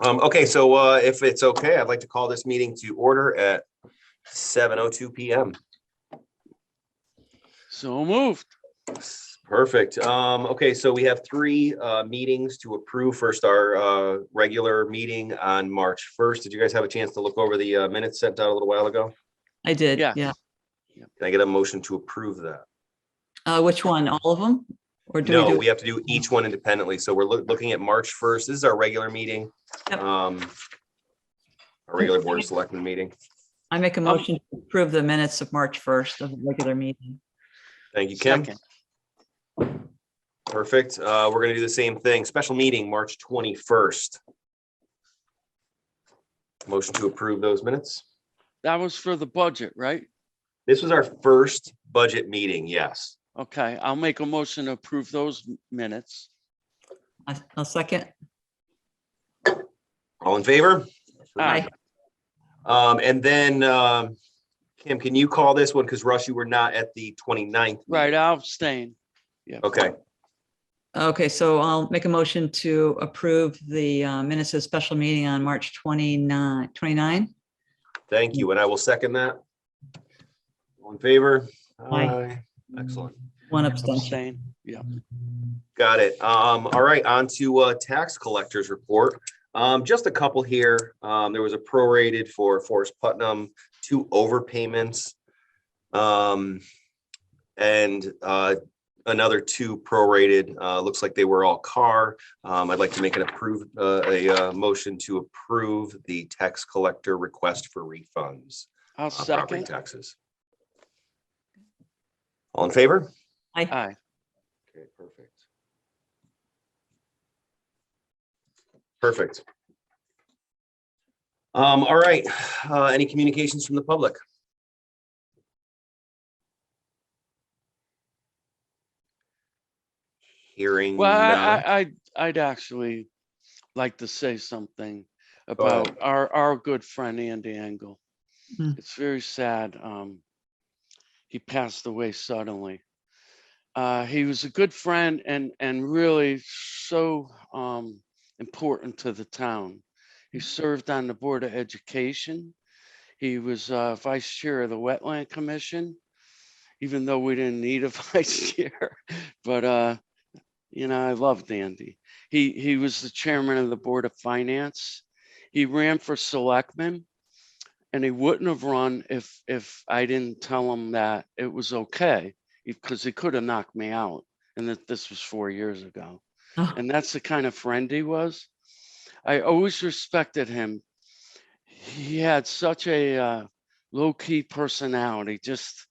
Okay, so if it's okay, I'd like to call this meeting to order at 7:02 p.m. So moved. Perfect. Okay, so we have three meetings to approve. First, our regular meeting on March 1st. Did you guys have a chance to look over the minutes sent out a little while ago? I did, Yes. yeah. Can I get a motion to approve that? Which one? All of them? Or do No, we we have to do each one independently. So we're looking at March 1st. This is our regular meeting. Yep. Our regular Board of Selectmen meeting. I make a motion to approve the minutes of March 1st of the regular meeting. Thank you, Kim. Second. Perfect. We're going to do the same thing. Special meeting, March 21st. Motion to approve those minutes. That was for the budget, right? This was our first budget meeting, yes. Okay, I'll make a motion to approve those minutes. I'll second. All in favor? Aye. And then, Kim, can you call this one? Because Russ, you were not at the 29th. Right, I'll abstain. Yeah. Okay, Okay, so I'll make a motion to approve the minutes of special meeting on March 29. thank you. And I will second that. All in favor? Aye. Excellent. One abstention. Abstain. Yeah. Got it. All right, on to tax collectors report. Just a couple here. There was a prorated for Forest Putnam, 2 overpayments. And another 2 prorated, looks like they were all car. I'd like to make a motion to approve the tax collector request for refunds I'll on property second. taxes. All in favor? Aye. Okay, perfect. Perfect. All right, any communications from the public? Hearing Well, none. I'd actually like to say something about our good friend Andy Engel. Hmm. It's very sad. He passed away suddenly. He was a good friend and really so important to the town. He served on the Board of Education. He was vice chair of the Wetland Commission, even though we didn't need a vice chair. But you know, I loved Andy. He was the chairman of the Board of Finance. He ran for selectman, and he wouldn't have run if I didn't tell him that it was okay, because he could have knocked me out, and that this was 4 years ago. Oh. And that's the kind of friend he was. I always respected him. He had such a low-key personality, just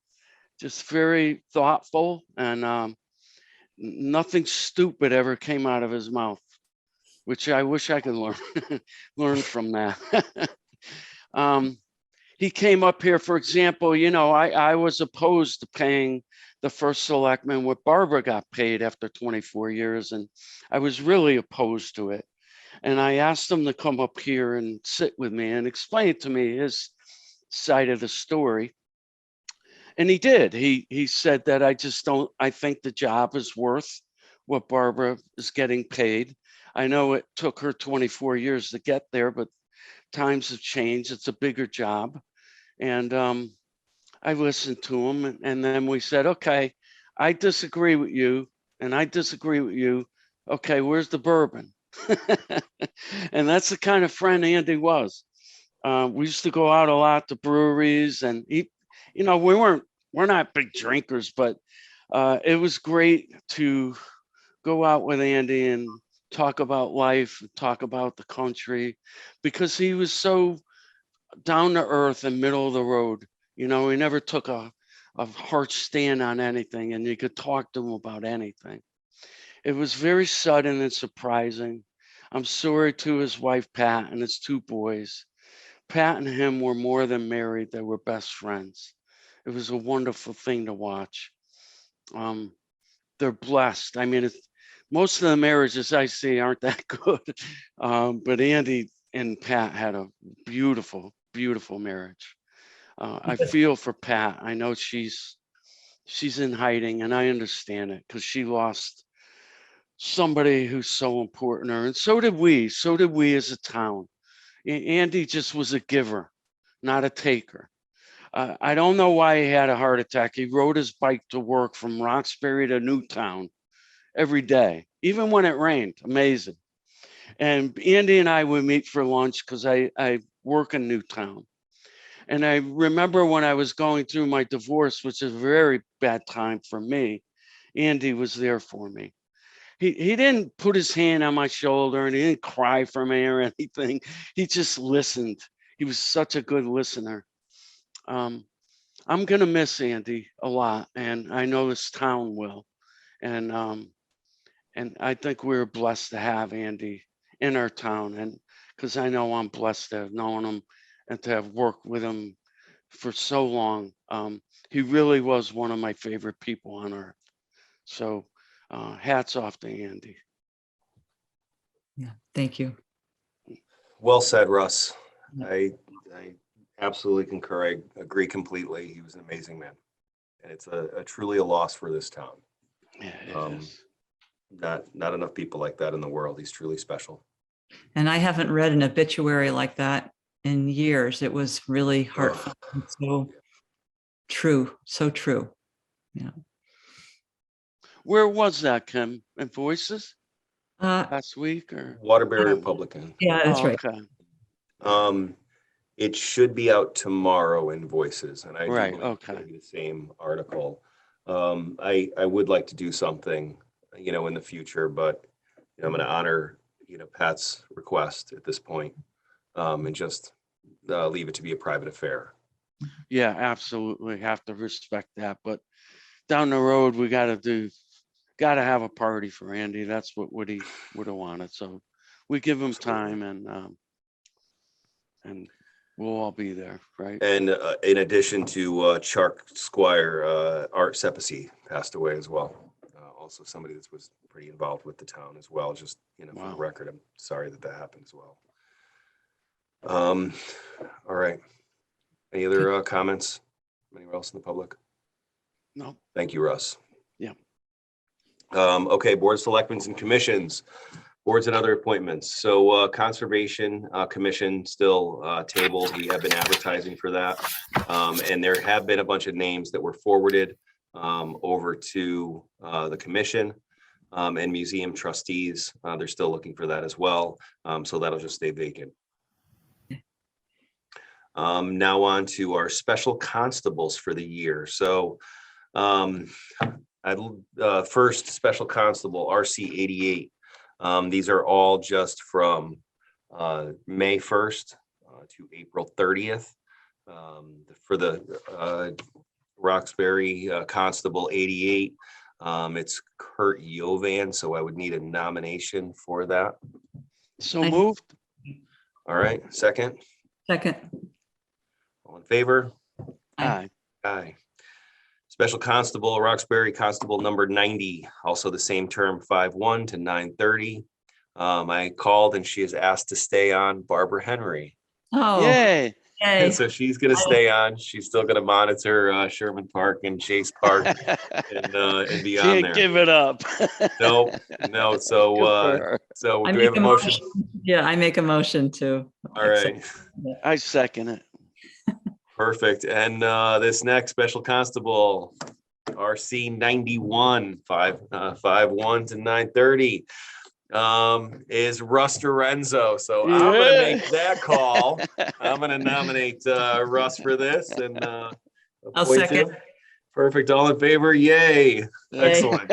very thoughtful, and nothing stupid ever came out of his mouth, which I wish I could learn from that. He came up here, for example, you know, I was opposed to paying the first selectman what Barbara got paid after 24 years, and I was really opposed to it. And I asked him to come up here and sit with me and explain to me his side of the story. And he did. He said that I think the job is worth what Barbara is getting paid. I know it took her 24 years to get there, but times have changed. It's a bigger job. And I listened to him, and then we said, okay, I disagree with you, and I disagree with you. Okay, where's the bourbon? And that's the kind of friend Andy was. We used to go out a lot to breweries, and you know, we're not big drinkers, but it was great to go out with Andy and talk about life, talk about the country, because he was so down to earth and middle of the road. You know, he never took a harsh stand on anything, and you could talk to him about anything. It was very sudden and surprising. I'm sorry to his wife, Pat, and his 2 boys. Pat and him were more than married. They were best friends. It was a wonderful thing to watch. They're blessed. I mean, most of the marriages I see aren't that good. But Andy and Pat had a beautiful, beautiful marriage. I feel for Pat. I know she's in hiding, and I understand it, because she lost somebody who's so important, and so did we. So did we as a town. Andy just was a giver, not a taker. I don't know why he had a heart attack. He rode his bike to work from Roxbury to Newtown every day, even when it rained. Amazing. And Andy and I would meet for lunch because I work in Newtown. And I remember when I was going through my divorce, which is a very bad time for me, Andy was there for me. He didn't put his hand on my shoulder and he didn't cry for me or anything. He just listened. He was such a good listener. I'm gonna miss Andy a lot, and I know this town will. And I think we're blessed to have Andy in our town, and because I know I'm blessed to have known him and to have worked with him for so long. He really was one of my favorite people on earth. So hats off to Andy. Yeah, thank you. Well said, Russ. I absolutely concur. I agree completely. He was an amazing man. And it's a truly a loss for this town. Yeah, it is. Not enough people like that in the world. He's truly special. And I haven't read an obituary like that in years. It was really heartfelt. And so true, so true. Yeah. Where was that, Kim? In Voices Uh, last week or? Waterbury Republican. yeah, that's Oh, right. okay. It should be out tomorrow in Voices, and I do Right, believe it's okay. gonna be the same article. I would like to do something, in the future, but I'm gonna honor, Pat's request at this point, and just leave it to be a private affair. Yeah, absolutely. Have to respect that. But down the road, we got to have a party for Andy. That's what Woody would have wanted. So we give him time, and we'll all be there, right? And in addition to Chark Squire, Art Sepisi passed away as well. Also somebody that was pretty involved with the town as well. Just, for the Wow. record, I'm sorry that happened as well. All right. Any other comments? Anyone else in the public? No. Thank you, Russ. Yeah. Okay, board of selectmen and commissions, boards and other appointments. So Conservation Commission still tabled. We have been advertising for that. And there have been a bunch of names that were forwarded over to the commission and museum trustees. They're still looking for that as well. So that'll just stay vacant. Now on to our special constables for the year. So first special constable RC 88. These are all just from May 1st to April 30th. For the Roxbury Constable 88, it's Kurt Yovan, so I would need a nomination for that. So moved. All right, second. Second. All in favor? Aye. Aye. Special Constable, Roxbury Constable number 90, also the same term, 5/1 to 9/30. I called and she has asked to stay on, Barbara Henry. Oh, Yay. yay. So she's going to stay on. She's still going to monitor Sherman Park and Chase Park and be on Can't there. give it up. No. Good So for her. so I do we have make a motion? Yeah, I make a motion to. All right. I second it. Perfect. And this next special constable, RC 91, 5/1 to 9/30, is Russ Dorenzo. So I'm gonna make that call. I'm gonna nominate Russ for this and I'll appoint second. him. Perfect. All in favor? Yay. Excellent.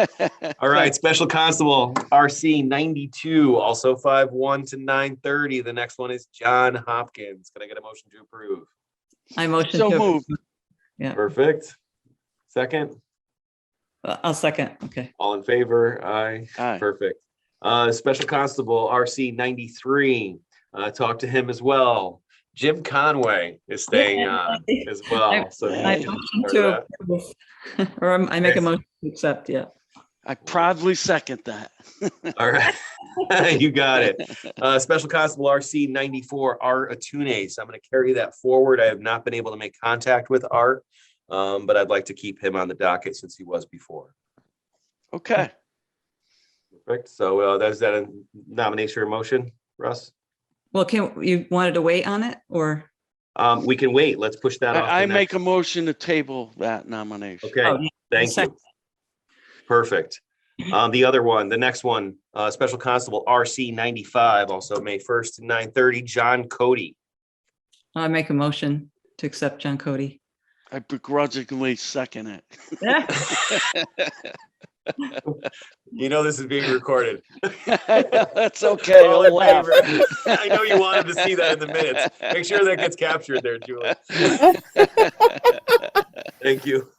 All right, special constable RC 92, also 5/1 to 9/30. The next one is John Hopkins. Can I get a motion to approve? I motion So to. moved. Yeah, Perfect. Second. I'll second. Okay. All in favor? Aye. Aye. Perfect. Special Constable RC 93. Talk to him as well. Jim Conway is staying on as well. So I motion to approve. Or I make a motion to accept, yeah. I proudly second that. all right. You got it. Special Constable RC 94, Art Atune. So I'm going to carry that forward. I have not been able to make contact with Art, but I'd like to keep him on the docket since he was before. Okay. Perfect. So that's that a nomination or motion, Russ? Well, you wanted to wait on it or? We can wait. Let's push that off. I to make next. a motion to table that nomination. Okay, Oh, yeah. thank Second. you. Perfect. The other one, the next one, Special Constable RC 95, also May 1st to 9:30, John Cody. I make a motion to accept John Cody. I begrudgingly second it. You know this is being recorded. That's okay. All I'll in laugh. favor. I know you wanted to see that in the minutes. Make sure that gets captured there, Julie. Thank you.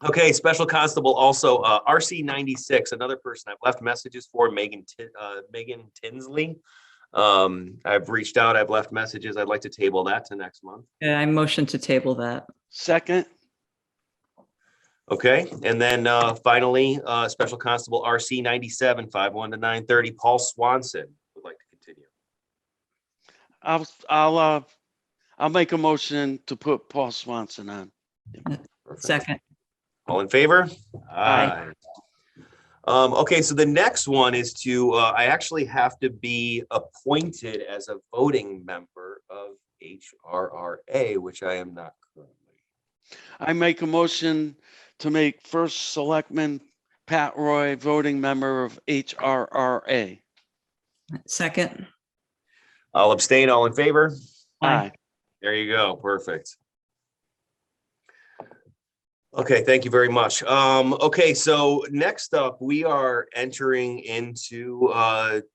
Okay, Special Constable also RC 96, another person I've left messages for, Megan Tinsley. I've reached out, I've left messages. I'd like to table that to next month. Yeah, I motion to table that. Second, Okay, and then finally, Special Constable RC 97, 5/1 to 9:30, Paul Swanson would like to continue. I'll make a motion to put Paul Swanson on. Perfect. Second. All in favor? Aye. Okay, so the next one is to, I actually have to be appointed as a voting member of HRRA, which I am not currently. I make a motion to make first selectman Pat Roy voting member of HRRA. Second. I'll abstain. All in favor? Aye. There you go. Perfect. Okay, thank you very much. Okay, so next up, we are entering into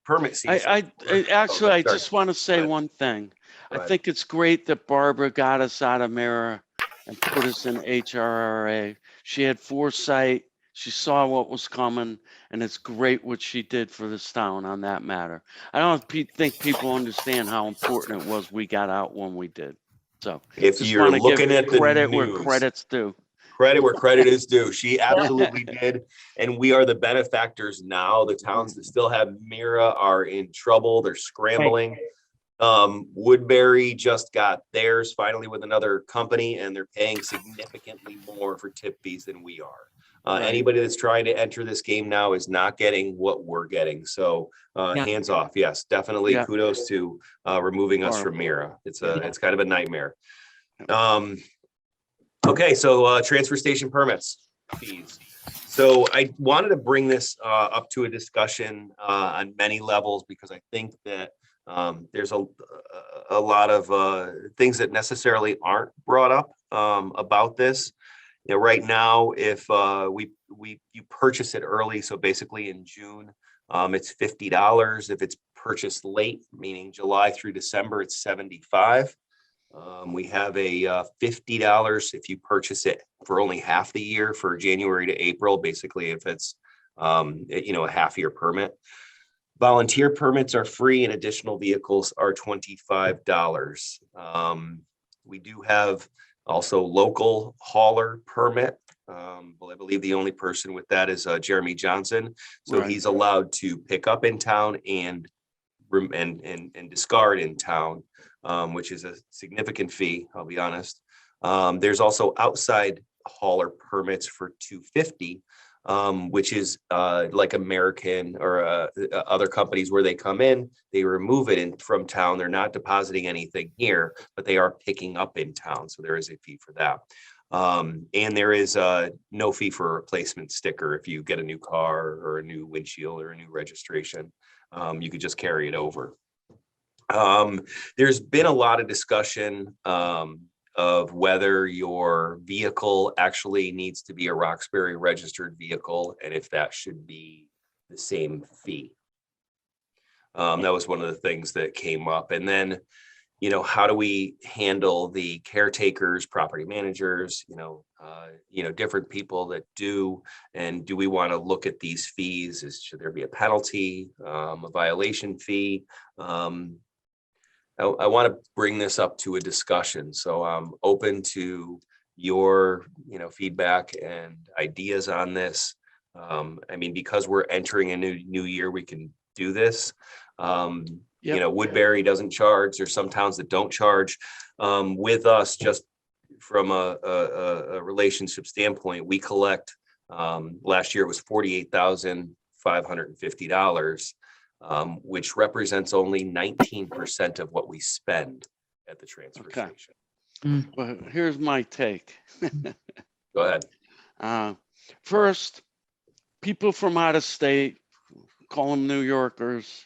permit season. I actually, I sorry. just want to say ahead. one thing. Go I ahead. think it's great that Barbara got us out of Mira and put us in HRRA. She had foresight. She saw what was coming, and it's great what she did for this town on that matter. I don't think people understand how important it was we got out when we did. So If just you're want to give looking at the credit where news, credit's due. credit where credit is due. She absolutely did. And we are the benefactors now. The towns that still have Mira are in trouble. They're scrambling. Woodbury just got theirs finally with another company, and they're paying significantly more for tip fees than we are. Right. Anybody that's trying to enter this game now is not getting what we're getting. So Yeah. hands off. Yes, definitely. Yeah. Kudos to removing us from Mira. It's kind of a nightmare. Okay, so transfer station permits fees. So I wanted to bring this up to a discussion on many levels, because I think that there's a lot of things that necessarily aren't brought up about this. You know, right now, if you purchase it early, so basically in June, it's $50. If it's purchased late, meaning July through December, it's $75. We have a $50 if you purchase it for only half the year, for January to April, basically if it's a half year permit. Volunteer permits are free, and additional vehicles are $25. We do have also local hauler permit. Well, I believe the only person with that is Jeremy Johnson. So Right. he's allowed to pick up in town and discard in town, which is a significant fee, I'll be honest. There's also outside hauler permits for $250, which is like American or other companies where they come in, they remove it from town. They're not depositing anything here, but they are picking up in town. So there is a fee for that. And there is no fee for a replacement sticker if you get a new car or a new windshield or a new registration. You could just carry it over. There's been a lot of discussion of whether your vehicle actually needs to be a Roxbury registered vehicle, and if that should be the same fee. That was one of the things that came up. And then, how do we handle the caretakers, property managers, different people that do, and do we want to look at these fees? Should there be a penalty, a violation fee? I want to bring this up to a discussion, so I'm open to your, feedback and ideas on this. Because we're entering a new year, we can do this. Woodbury doesn't charge. There's some towns that don't charge. With us, just from a relationship standpoint, we collect Last year it was $48,550, which represents only 19% of what we spend at the transfer Okay. station. But here's my take. Go ahead. First, people from out of state, call them New Yorkers,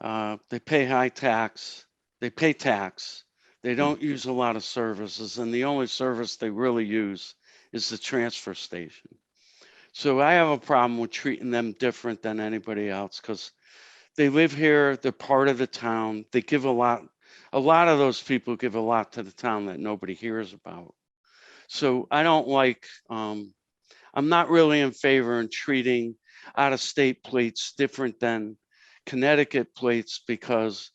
they pay high tax, they pay tax, they don't use a lot of services, and the only service they really use is the transfer station. So I have a problem with treating them different than anybody else because they live here, they're part of the town, they give a lot of those people give a lot to the town that nobody hears about. So I don't like, I'm not really in favor in treating out-of-state plates different than Connecticut plates, because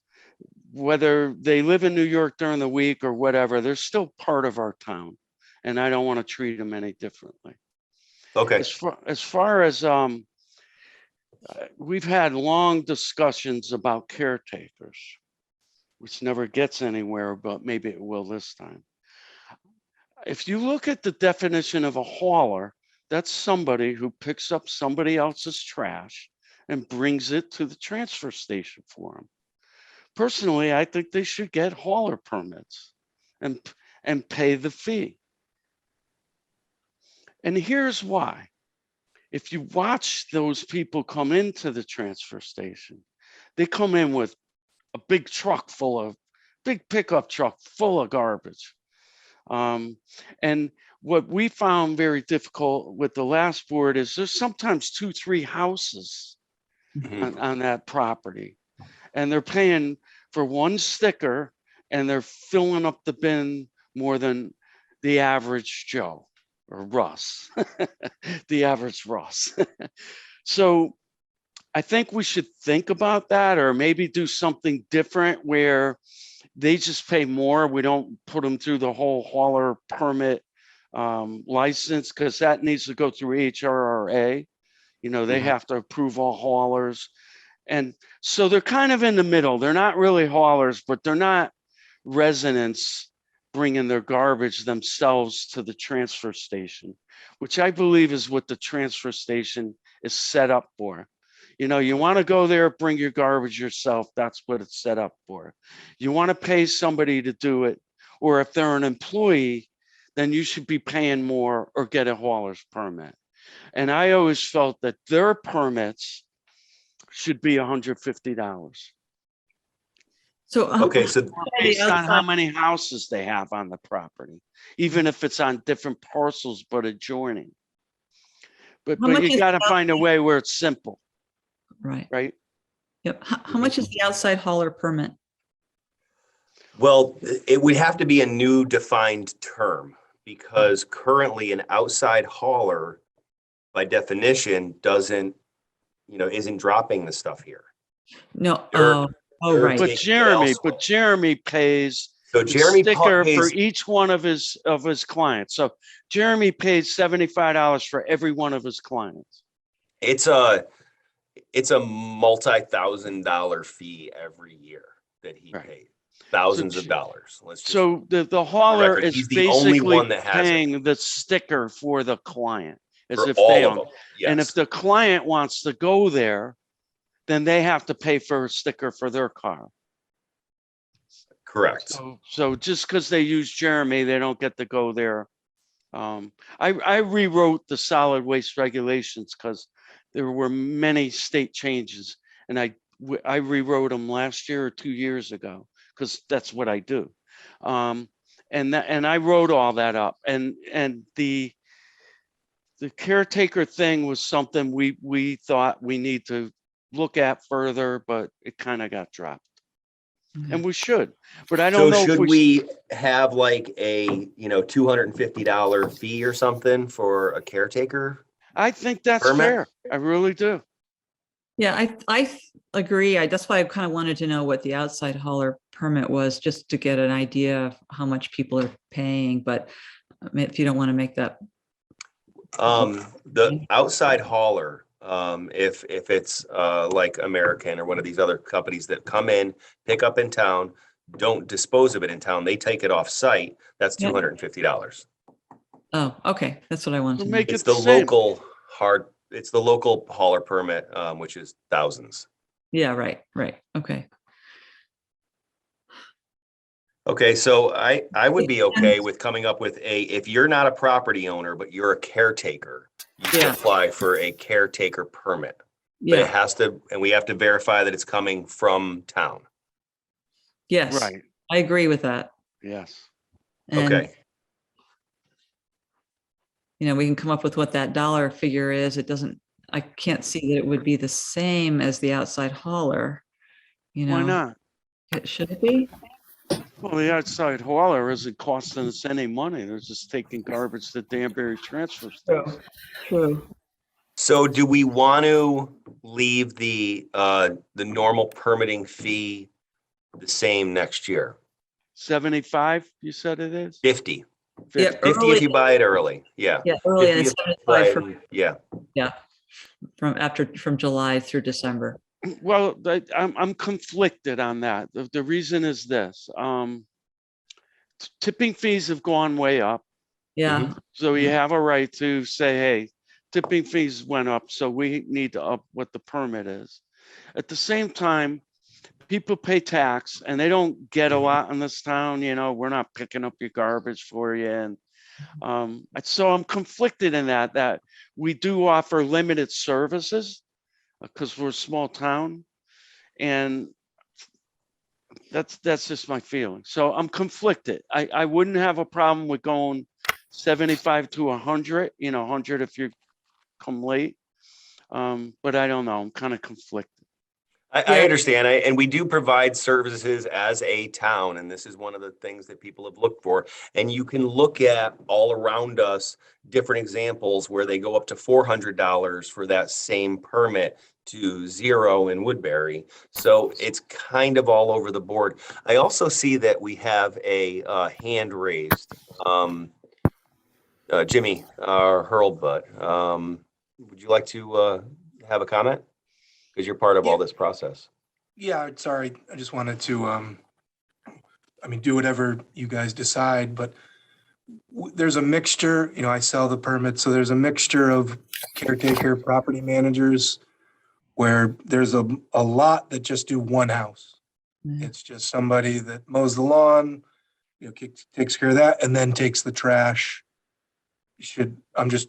whether they live in New York during the week or whatever, they're still part of our town. And I don't want to treat them any differently. Okay. As far as we've had long discussions about caretakers, which never gets anywhere, but maybe it will this time. If you look at the definition of a hauler, that's somebody who picks up somebody else's trash and brings it to the transfer station for them. Personally, I think they should get hauler permits and pay the fee. And here's why. If you watch those people come into the transfer station, they come in with a big pickup truck full of garbage. And what we found very difficult with the last board is there's sometimes 2-3 houses on that property, and they're paying for one sticker and they're filling up the bin more than the average Joe or Russ, the average Russ. So I think we should think about that, or maybe do something different where they just pay more. We don't put them through the whole hauler permit license, because that needs to go through HRRA. You know, they have to approve all haulers. And so they're kind of in the middle. They're not really haulers, but they're not residents bringing their garbage themselves to the transfer station, which I believe is what the transfer station is set up for. You know, you want to go there, bring your garbage yourself. That's what it's set up for. You want to pay somebody to do it, or if they're an employee, then you should be paying more or get a hauler's permit. And I always felt that their permits should be $150. So, Okay, so Based on how many houses they have on the property, even if it's on different parcels but adjoining. But you got to find a way where it's simple. Right. Yep. How much is the outside hauler permit? well, it would have to be a new defined term, because currently an outside hauler by definition isn't dropping the stuff here. No. They're Right. But Jeremy pays So the Jeremy sticker pays for each one of his clients. So Jeremy pays $75 for every one of his clients. it's a multi-$1,000 fee every year that he paid. Thousands of dollars. So the hauler is he's the only basically one that has paying the sticker for the client, as for if all they of own. them. And Yes. if the client wants to go there, then they have to pay for a sticker for their car. Correct. So just because they use Jeremy, they don't get to go there. I rewrote the solid waste regulations because there were many state changes, and I rewrote them last year or 2 years ago, because that's what I do. And I wrote all that up, and the caretaker thing was something we thought we need to look at further, but it kind of got dropped. And we should, but I don't know. Should we have like a $250 fee or something for a caretaker? I think that's permit? fair. I really do. Yeah, I agree. That's why I kind of wanted to know what the outside hauler permit was, just to get an idea of how much people are paying. But if you don't want to make that. The outside hauler, if it's like American or one of these other companies that come in, pick up in town, don't dispose of it in town, they take it off site, that's $250. Oh, okay. That's what I wanted to know. Make It's it the same. local it's the local hauler permit, which is thousands. Yeah, right, okay. Okay, so I would be okay with coming up with if you're not a property owner, but you're a caretaker, you can Yeah. apply for a caretaker permit. But it Yeah, has to, and we have to verify that it's coming from town. yes, Right, I agree with that. yes. And, Okay, we can come up with what that dollar figure is. I can't see that it would be the same as the outside hauler, Why not? Should it be? Well, the outside hauler isn't costing us any money. They're just taking garbage to Danbury transfer station. True. so do we want to leave the normal permitting fee the same next year? 75, you said it is? 50. Yeah, 50 if early, you buy it early, yeah. yeah, early, and 50 it's if you 75 buy it from, yeah. yeah, from July through December. Well, I'm conflicted on that. The reason is this. Tipping fees have gone way up. Yeah, So you have a right to say, hey, tipping fees went up, so we need to up what the permit is. At the same time, people pay tax and they don't get a lot in this town, we're not picking up your garbage for you. And so I'm conflicted in that we do offer limited services because we're a small town. And that's just my feeling. So I'm conflicted. I wouldn't have a problem with going 75 to 100, 100 if you come late. But I don't know. I'm kind of conflicted. I Yeah. understand, and we do provide services as a town, and this is one of the things that people have looked for. And you can look at all around us different examples where they go up to $400 for that same permit to $0 in Woodbury. So it's kind of all over the board. I also see that we have a hand raised. Jimmy Hurlbut, would you like to have a comment? Because you're part of all this process. Yeah, sorry. I just wanted to, do whatever you guys decide, but there's a mixture, I sell the permits, so there's a mixture of caretaker property managers where there's a lot that just do one house. Yeah. It's just somebody that mows the lawn, takes care of that and then takes the trash. I'm just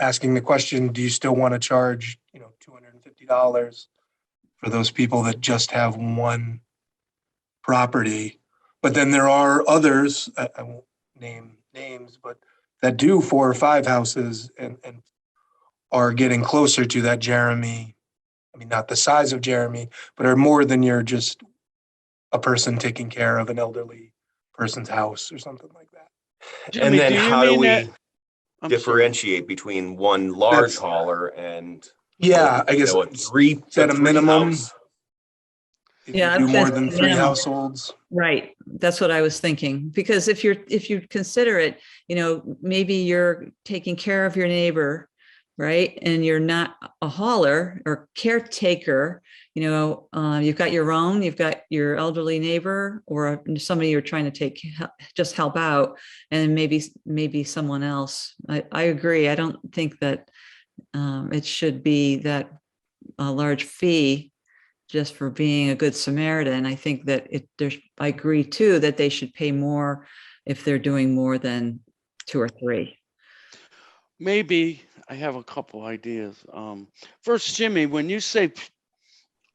asking the question, do you still want to charge, $250 for those people that just have one property? But then there are others, I won't name names, but that do 4 or 5 houses and are getting closer to that Jeremy. Not the size of Jeremy, but are more than you're just a person taking care of an elderly person's house or something like that. Jimmy, And then do you how do mean we that- I'm sorry. differentiate between one large That's- hauler and Yeah, I guess a three set a minimum. house? If Yeah, you I do was more gonna than say 3 minimum. households. Right. That's what I was thinking. Because if you consider it, maybe you're taking care of your neighbor, right? And you're not a hauler or caretaker, you've got you've got your elderly neighbor or somebody you're trying to just help out, and maybe someone else. I agree. I don't think that it should be that a large fee just for being a good Samaritan. I think that I agree too, that they should pay more if they're doing more than 2 or 3. Maybe I have a couple ideas. First, Jimmy, when you say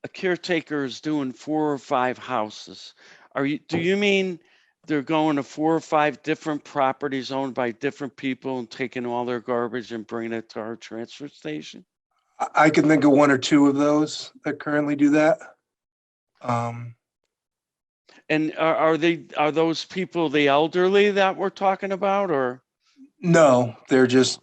a caretaker is doing 4 or 5 houses, do you mean they're going to 4 or 5 different properties owned by different people and taking all their garbage and bringing it to our transfer station? I can think of 1 or 2 of those that currently do that. And are those people the elderly that we're talking about, or? No, they're just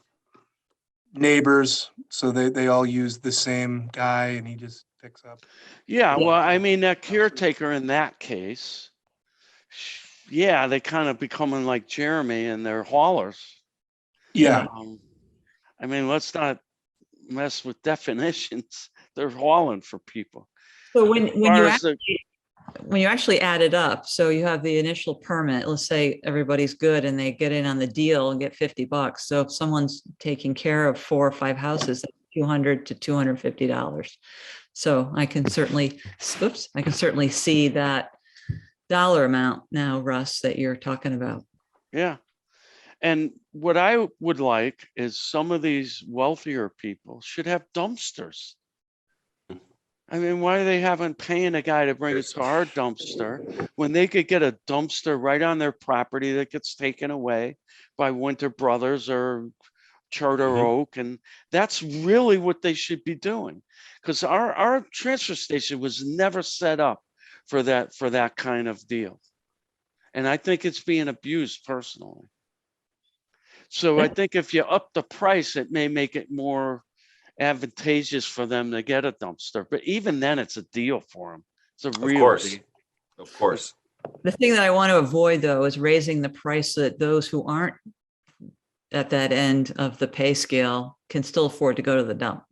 neighbors. So they all use the same guy and he just picks up. Yeah, Yeah. well, I mean, that caretaker in that case, yeah, they kind of becoming like Jeremy and they're haulers. Yeah. I mean, let's not mess with definitions. They're hauling for people. So when Far you as the- when you actually add it up, so you have the initial permit, let's say everybody's good and they get in on the deal and get $50. So if someone's taking care of 4 or 5 houses, that's $200 to $250. So I can certainly, I can certainly see that dollar amount now, Russ, that you're talking about. Yeah. And what I would like is some of these wealthier people should have dumpsters. I mean, why do they haven't paying a guy to bring it to our dumpster when they could get a dumpster right on their property that gets taken away by Winter Brothers or Charter Mhm. Oak? And that's really what they should be doing. Because our transfer station was never set up for that kind of deal. And I think it's being abused personally. So I think if you up the price, it may make it more advantageous for them to get a dumpster. But even then, it's a deal for them. It's a Of real course, deal. of course. The thing that I want to avoid, though, is raising the price so that those who aren't at that end of the pay scale can still afford to go to the dump.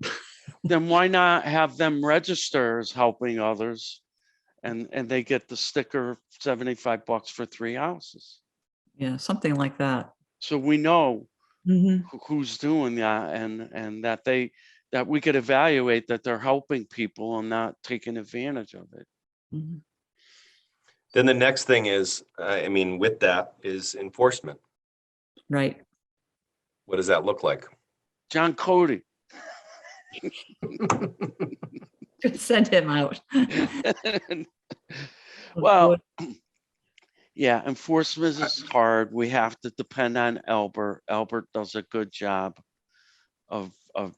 Then why not have them register as helping others, and they get the sticker $75 for 3 houses? Yeah, something like that. So we know Mhm. who's doing that, and that we could evaluate that they're helping people and not taking advantage of it. Mhm. Then the next thing is, I mean, with that is enforcement. Right. What does that look like? John Cody. Send him out. Well, yeah, enforcement is hard. We have to depend on Albert. Albert does a good job of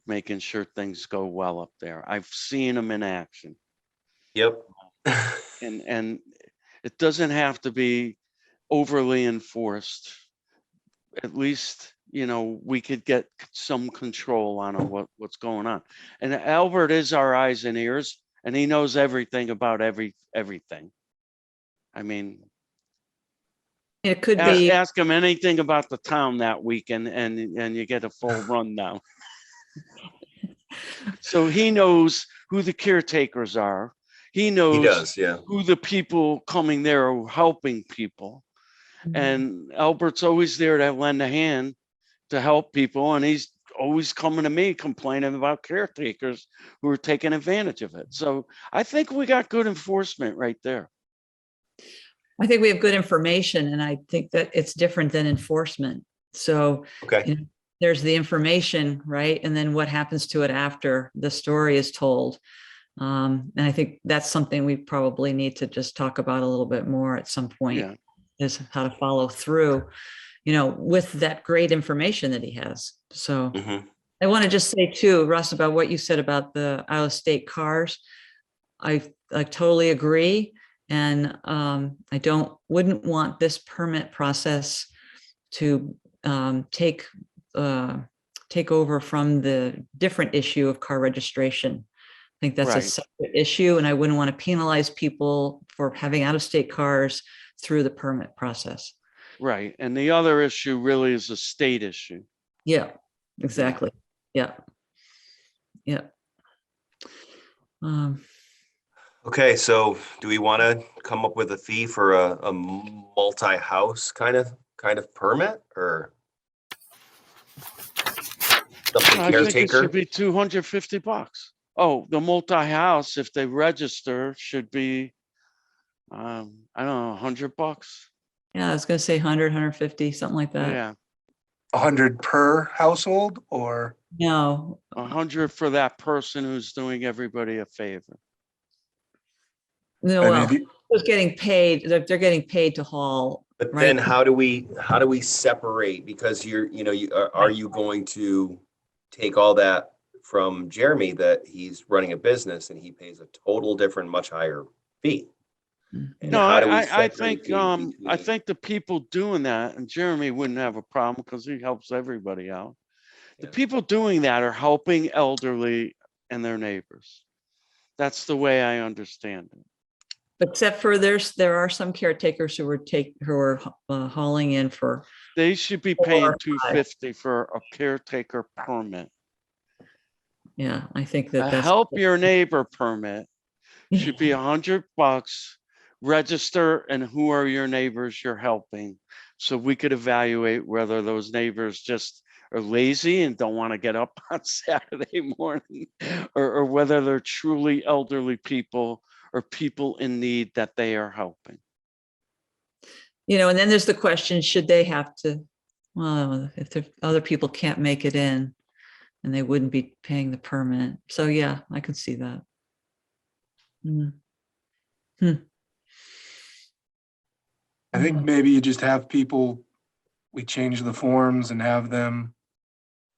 making sure things go well up there. I've seen him in action, Yep. and it doesn't have to be overly enforced. At least, we could get some control on what's going on. And Albert is our eyes and ears, and he knows everything about everything. I mean, It could be, ask him anything about the town that weekend, and you get a full rundown. So he knows who the caretakers are. He knows He does, yeah. who the people coming there are helping people. And Albert's always there to lend a hand to help people. And he's always coming to me complaining about caretakers who are taking advantage of it. So I think we got good enforcement right there. I think we have good information, and I think that it's different than enforcement. So Okay, there's the information, right? And then what happens to it after the story is told. And I think that's something we probably need to just talk about a little bit more at some point, Yeah. is how to follow through, with that great information that he has. So mhm. I want to just say too, Russ, about what you said about the out of state cars. I totally agree. And I wouldn't want this permit process to take over from the different issue of car registration. I think that's a Right. separate issue, and I wouldn't want to penalize people for having out of state cars through the permit process. Right. And the other issue really is a state issue. Yeah, exactly. Yeah. Yeah. Okay, so do we want to come up with a fee for a multi-house kind of permit, or something I think it caretaker? should be $250. Oh, the multi-house, if they register, should be, I don't know, $100. Yeah, I was gonna say 100, 150, something like that. Yeah, 100 per household, or No, 100 for that person who's doing everybody a favor. no, I well, mean, who's getting paid, they're getting paid to haul, But right? then how do we separate? Because are you going to take all that from Jeremy, that he's running a business and he pays a total different, much higher fee? And No, how do we I separate think, the I between- think the people doing that, and Jeremy wouldn't have a problem because he helps everybody out. The Yeah. people doing that are helping elderly and their neighbors. That's the way I understand it. Except for there are some caretakers who are hauling in for, They should be 4 paying or 5. $250 for a caretaker permit. Yeah, I think A that's. help your neighbor permit should be $100 register and who are your neighbors you're helping. So we could evaluate whether those neighbors just are lazy and don't want to get up on Saturday morning, or whether they're truly elderly people or people in need that they are helping. And then there's the question, should they have to, well, if the other people can't make it in and they wouldn't be paying the permit. So yeah, I can see that. Mm. I think maybe you just have people, we change the forms and have them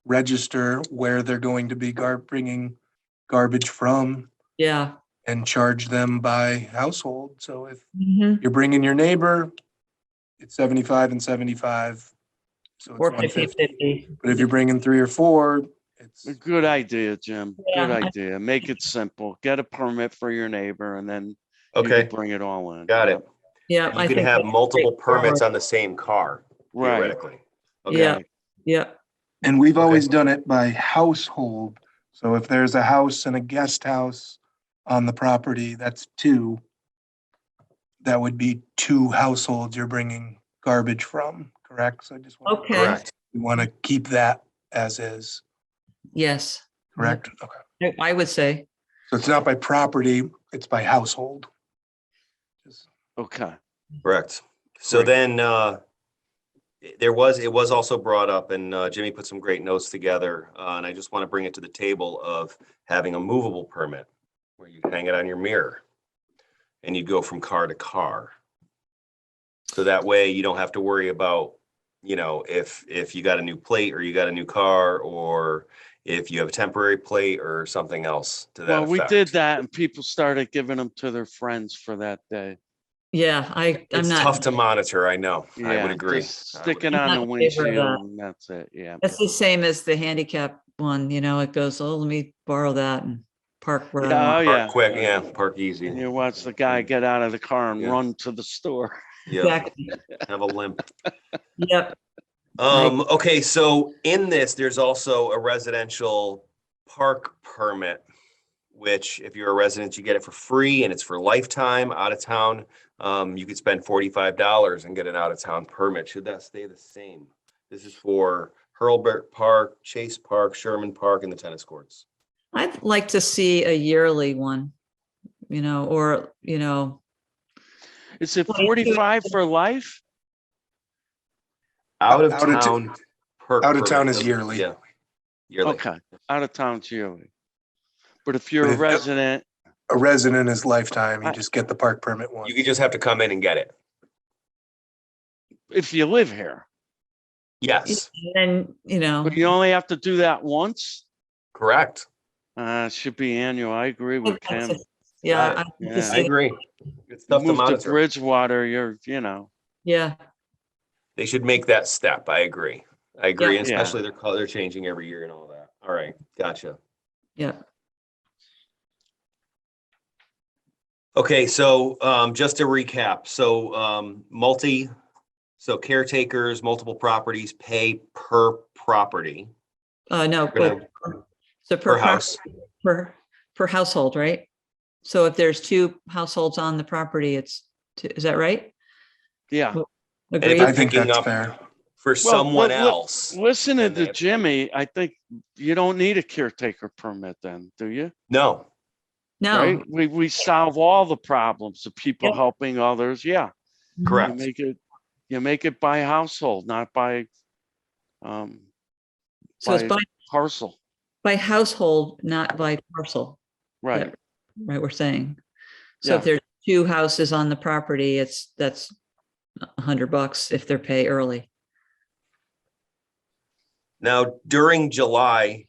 register where they're going to be bringing garbage from Yeah. and charge them by household. So if Mhm. you're bringing your neighbor, it's 75 and 75. So it's Or 150. 50/50. But if you're bringing 3 or 4, it's A good idea, Jim. Good Yeah, idea. Make it simple. Get a permit for your neighbor and then you Okay, can bring it all in. got Yeah. it. Yeah, You I can think have that's multiple permits straightforward. on the same car, Right. theoretically. Okay. Yeah. Yeah. And we've Okay. always done it by household. So if there's a house and a guest house on the property, that's 2. That would be 2 households you're bringing garbage from, correct? So I just want, Okay. Correct. we want to keep that as is, Yes. correct? Okay. I would say. So it's not by property, it's by household. Just- Okay. Correct. So Great. then, it was also brought up, and Jimmy put some great notes together, and I just want to bring it to the table of having a movable permit where you hang it on your mirror and you go from car to car. So that way you don't have to worry about, if you got a new plate or you got a new car, or if you have a temporary plate or something else to that Well, we effect. did that and people started giving them to their friends for that day. Yeah, I'm It's not. tough to monitor, I know. I would Yeah, agree. just I would stick it agree. on I'm the not in favor of that. windshield and that's it. Yeah. That's the same as the handicap one, it goes, oh, let me borrow that and park where I Yeah, want. oh, yeah. Park quick, yeah, park easy. And you watch the guy get out of the car and Yeah. run to the store. Yeah, Exactly. have a limp. Yep. Okay, so in this, there's also a residential park permit, which if you're a resident, you get it for free and it's for lifetime. Out of town, you could spend $45 and get an out of town permit. Should that stay the same? This is for Hurlburt Park, Chase Park, Sherman Park, and the tennis courts. I'd like to see a yearly one, or, Is it 22. 45 for life? Out of Out of town. perk out of town permit, is yearly. Yeah. Yearly. Okay, out of town's yearly. But if you're But a if- resident, A resident is lifetime, you just get the park permit once. You could just have to come in and get it. if you live here, Yes, and, but you only have to do that once, correct. it should be annual. I agree with Kim. yeah, Got it. I'd like to Yeah. I see- agree. It's You tough to move to monitor. Bridgewater, you're, yeah, They should make that step. I agree. I agree, Yeah. especially they're changing every year and all that. All right, gotcha. yeah. Okay, so just to recap, so caretakers, multiple properties pay per property. No, Gonna- so Per per house. per household, right? So if there's 2 households on the property, it's, is that right? yeah. if Agreed? you're I think picking that's up fair. For someone but else. Listening then they to have- Jimmy, I think you don't need a caretaker permit then, do you? No, Right? No, We solve all the problems of people Yep. helping others. Yeah. You correct. make it by household, not by so it's by by parcel. household, not by parcel. Right. Right, we're saying. So if Yeah. there's 2 houses on the property, that's $100 if they're pay early. Now, during July,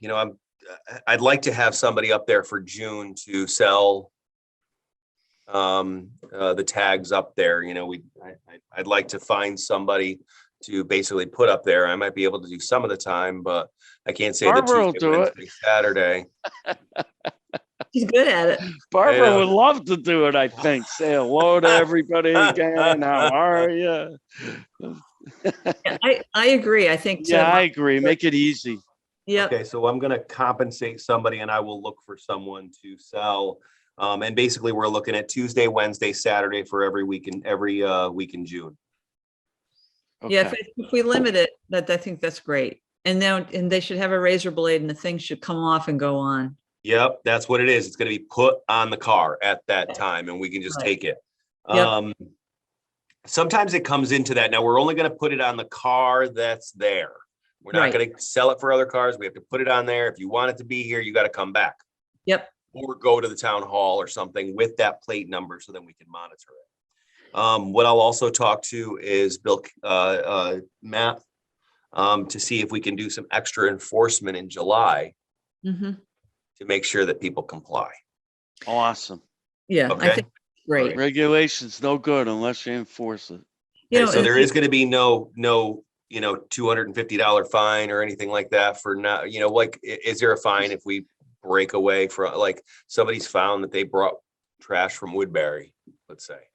I'd like to have somebody up there for June to sell the tags up there. I'd like to find somebody to basically put up there. I might be able to do some of the time, but I can't say that Barbara will Tuesday, do it. Wednesday, Saturday. He's good at it. Barbara Yeah. would love to do it, I think. Say hello to everybody again. How are you? I agree. I think. Yeah, I agree. Make it easy. Yeah. Okay, so I'm gonna compensate somebody and I will look for someone to sell And basically, we're looking at Tuesday, Wednesday, Saturday for every week in June. Yeah, Okay. if we limit it, I think that's great. And now, and they should have a razor blade and the thing should come off and go on. Yep, that's what it is. It's gonna be put on the car at that time and we can just Right. take it. Yep. Sometimes it comes into that. Now, we're only gonna put it on the car that's there. We're not Right. gonna sell it for other cars. We have to put it on there. If you want it to be here, you gotta come back. Yep. Or go to the town hall or something with that plate number so then we can monitor it. What I'll also talk to is Matt, to see if we can do some extra enforcement in July Mhm. to make sure that people comply. Awesome. Yeah, I Okay. think great. Regulations no good unless you enforce it. You know, Okay, so and there is gonna be no, $250 fine or anything like that for not, like, is there a fine if we break away from, like, somebody's found that they brought trash from Woodbury, let's say?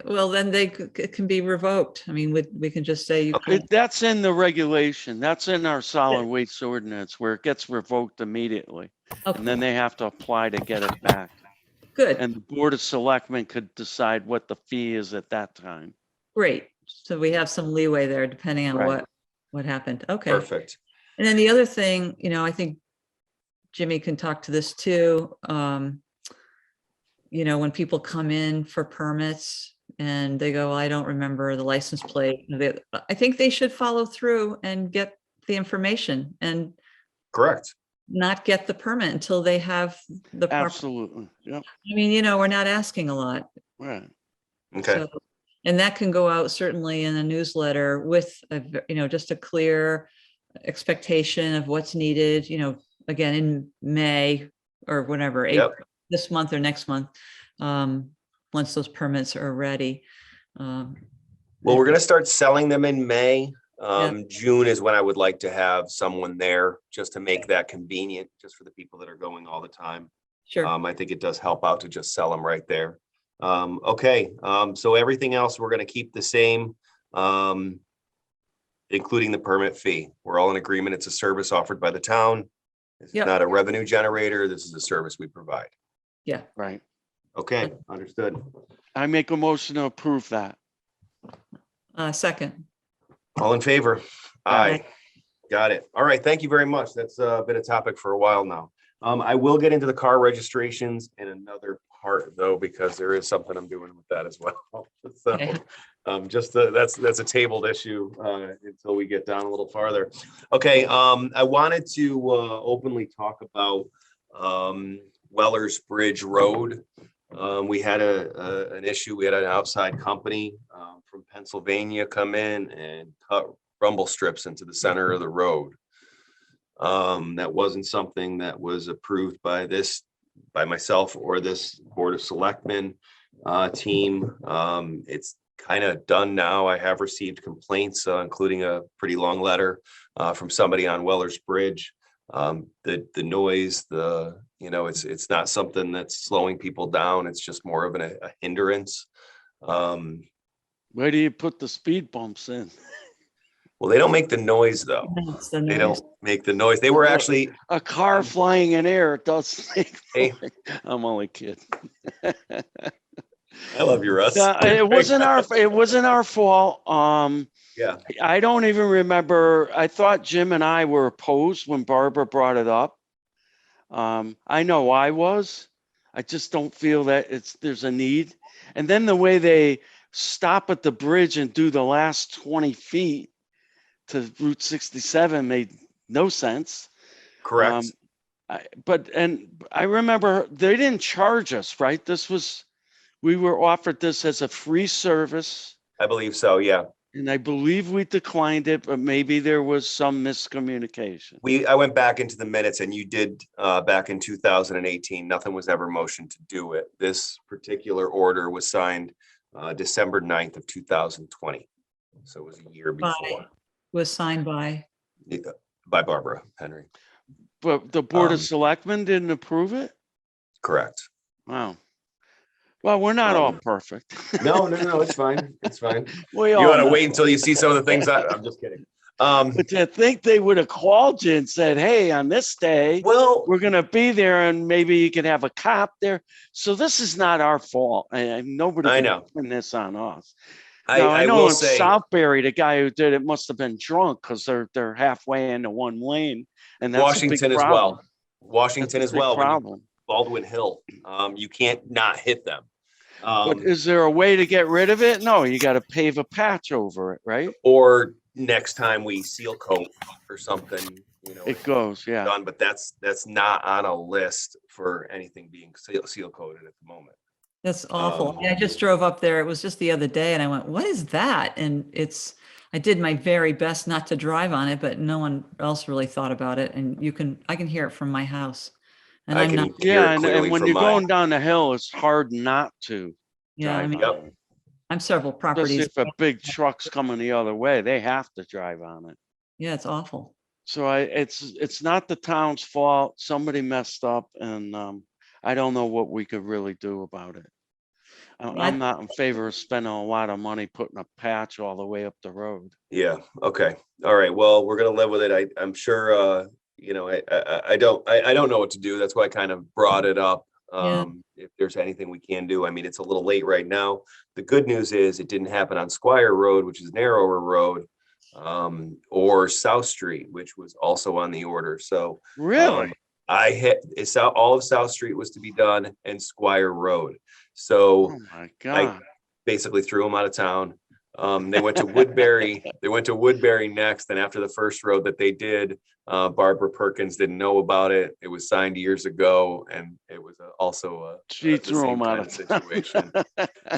well, then it can be revoked. I mean, we can just say you Okay. can't. That's in the regulation. That's in our solid waste ordinance where it gets revoked immediately. And then Okay, they have to apply to get it back. good, And the Board of Selectmen could decide what the fee is at that time. great. So we have some leeway there depending on Right. what happened. Okay. Perfect. And then the other thing, I think Jimmy can talk to this too. When people come in for permits and they go, "Well, I don't remember the license plate." I think they should follow through and get the information and Correct. not get the permit until they have the proper. Absolutely. Yep. I mean, we're not asking a lot. Right. Okay. So, and that can go out certainly in a newsletter with, just a clear expectation of what's needed, again, in May or whenever, Yep. April, this month or next month, once those permits are ready. Well, we're gonna start selling them in May. Yeah. June is when I would like to have someone there just to make that convenient, just for the people that are going all the time. Sure. I think it does help out to just sell them right there. Okay, so everything else, we're gonna keep the same, including the permit fee. We're all in agreement. It's a service offered by the town. This is Yep. not a revenue generator. This is a service we provide. Yeah. Right. Okay, understood. I make a motion to approve that. Second. All in favor? Aye. Aye. Got it. All right, thank you very much. That's been a topic for a while now. I will get into the car registrations in another part though, because there is something I'm doing with that as well. So, Okay. that's a tabled issue until we get down a little farther. Okay, I wanted to openly talk about Weller's Bridge Road. We had an issue. We had an outside company from Pennsylvania come in and cut rumble strips into the center of the road. That wasn't something that was approved by myself or this Board of Selectmen team. It's kind of done now. I have received complaints, including a pretty long letter from somebody on Weller's Bridge. The noise, it's not something that's slowing people down. It's just more of a hindrance. Where do you put the speed bumps in? Well, they don't make the noise though. That's the They noise. don't make the noise. They were actually, A car flying in air, it does make Hey. noise. I'm only kidding. I love you, Russ. It wasn't our fault. Yeah, I don't even remember. I thought Jim and I were opposed when Barbara brought it up. I know I was. I just don't feel that there's a need. And then the way they stop at the bridge and do the last 20 feet to Route 67 made no sense. correct. But I remember they didn't charge us, right? We were offered this as a free service, I believe so, yeah. and I believe we declined it, but maybe there was some miscommunication. I went back into the minutes and you did back in 2018, nothing was ever motioned to do it. This particular order was signed December 9th of 2020. So it was a year before Was signed by. by Barbara Henry. But the Board of Um, Selectmen didn't approve it? Correct. Wow. Well, we're not all perfect. No, it's fine. It's fine. We You all want to know. wait until you see some of the things I'm just kidding. But to think they would have called you and said, hey, on this day, Well, we're going to be there and maybe you could have a cop there. So this is not our fault. And nobody I can know. pin this on us. I, Now, I I know will in say, Southbury, the guy who did it must have been drunk because they're halfway into one lane. And that's a big Washington as problem. well. Washington That's as a big well. When you problem. Baldwin Hill, you can't not hit them. But is there a way to get rid of it? No, you got to pave a patch over it, right? Or next time we seal coat or something, It goes, yeah. done, but that's not on a list for anything being seal coated at the moment. That's awful. Um, I just drove up there. It was just the other day and I went, what is that? And I did my very best not to drive on it, but no one else really thought about it. And I can hear it from my house. And I I'm not, can hear Yeah, it and clearly when from you're mine. going down the hill, it's hard not to yeah, I drive mean, on Yep. it. I'm several Especially properties. if a big truck's coming the other way, they have to drive on it. Yeah, it's awful. So it's not the town's fault. Somebody messed up, and I don't know what we could really do about it. I'm not in favor of spending a lot of money putting a patch all the way up the road. Yeah. Okay. All right. Well, we're gonna live with it. I'm sure. I don't know what to do. That's why I kind of brought it up. Yeah. If there's anything we can do. I mean, it's a little late right now. The good news is it didn't happen on Squire Road, which is narrower road, or South Street, which was also on the order. So Really? I hit it's out. All of South Street was to be done and Squire Road. So Oh my God. basically threw them out of town. They went to Woodbury. They went to Woodbury next. And after the first road that they did, Barbara Perkins didn't know about it. It was signed years ago, and it was also She the threw same them out kind of of situation.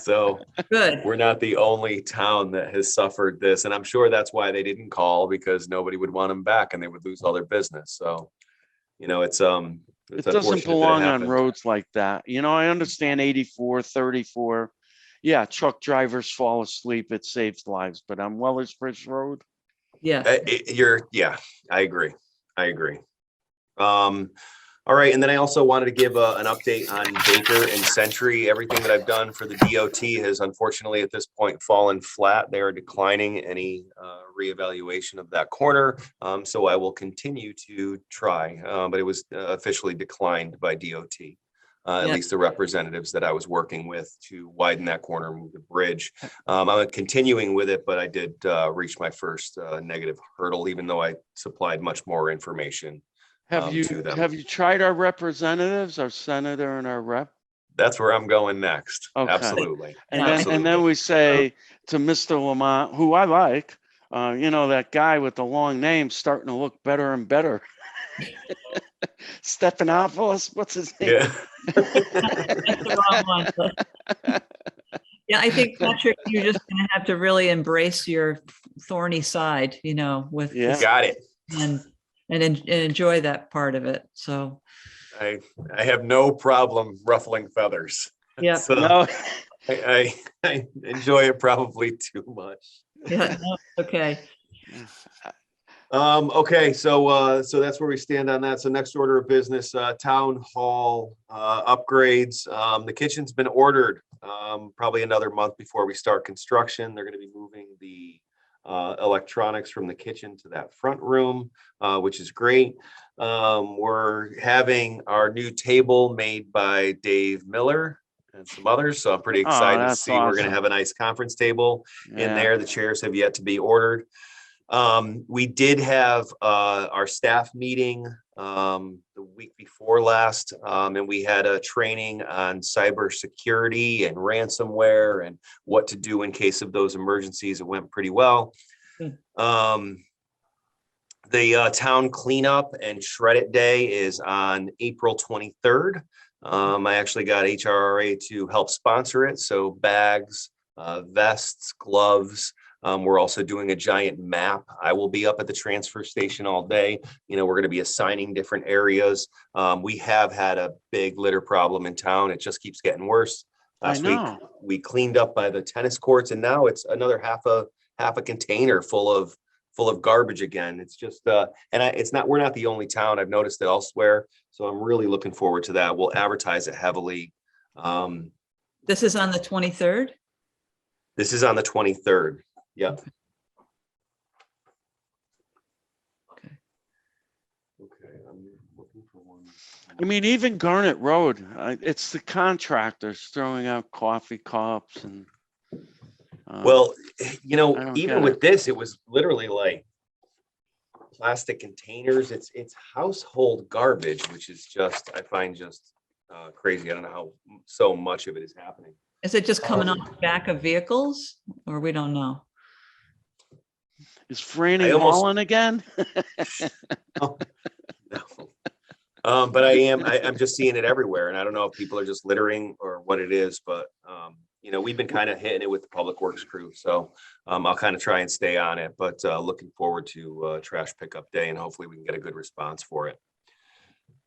So Good. we're not the only town that has suffered this, and I'm sure that's why they didn't call, because nobody would want them back, and they would lose all their business. So, it's It doesn't unfortunate that it belong on happened. roads like that. I understand 84, 34. Yeah, truck drivers fall asleep. It saves lives. But on Weller's Bridge Road, Yeah. I agree. I agree. All right, and then I also wanted to give an update on Baker and Century. Everything that I've done for the DOT has unfortunately at this point fallen flat. They are declining any reevaluation of that corner. So I will continue to try, but it was officially declined by DOT. At Yeah. least the representatives that I was working with to widen that corner, move the bridge. I'm continuing with it, but I did reach my first negative hurdle, even though I supplied much more information to them. have you tried our representatives, our senator and our rep? That's where I'm going next. Okay. Absolutely. And Absolutely. then we say to Mr. Lamont, who I like, that guy with the long name starting to look better and better. Stephanopoulos, what's his name? Yeah. That's the wrong one, but- Yeah, I think, Patrick, you're just gonna have to really embrace your thorny side, with Yeah. Got it. and enjoy that part of it. So, I have no problem ruffling feathers. yeah, So No, I enjoy it probably too much. yeah, no, okay. Okay, so that's where we stand on that. So next order of business, town hall upgrades. The kitchen's been ordered. Probably another month before we start construction. They're going to be moving the electronics from the kitchen to that front room, which is great. We're having our new table made by Dave Miller and some others. So I'm pretty excited to that's see. We're going awesome. to have a nice conference table in Yeah. there. The chairs have yet to be ordered. We did have our staff meeting the week before last, and we had a training on cybersecurity and ransomware and what to do in case of those emergencies. It went pretty well. Good. The town cleanup and shred it day is on April 23rd. I actually got HRRA to help sponsor it. So bags, vests, gloves. We're also doing a giant map. I will be up at the transfer station all day. We're going to be assigning different areas. We have had a big litter problem in town. It just keeps getting worse. Last week we cleaned up by the tennis courts, and now it's another half a container full of garbage again. It's just we're not the only town. I've noticed it elsewhere. So I'm really looking forward to that. We'll advertise it heavily. This is on the 23rd? This is on the 23rd. Yep. I mean, even Garnet Road, it's the contractors throwing out coffee cups and. Well, I don't even get with it. this, it was literally like plastic containers. It's household garbage, which is just, I find just crazy. I don't know how so much of it is happening. Is it just coming off Um, the back of vehicles or we don't know? Is Franny I almost- hauling again? No. But I'm just seeing it everywhere, and I don't know if people are just littering or what it is, but we've been kind of hitting it with the public works crew, so I'll kind of try and stay on it, but looking forward to trash pickup day, and hopefully we can get a good response for it.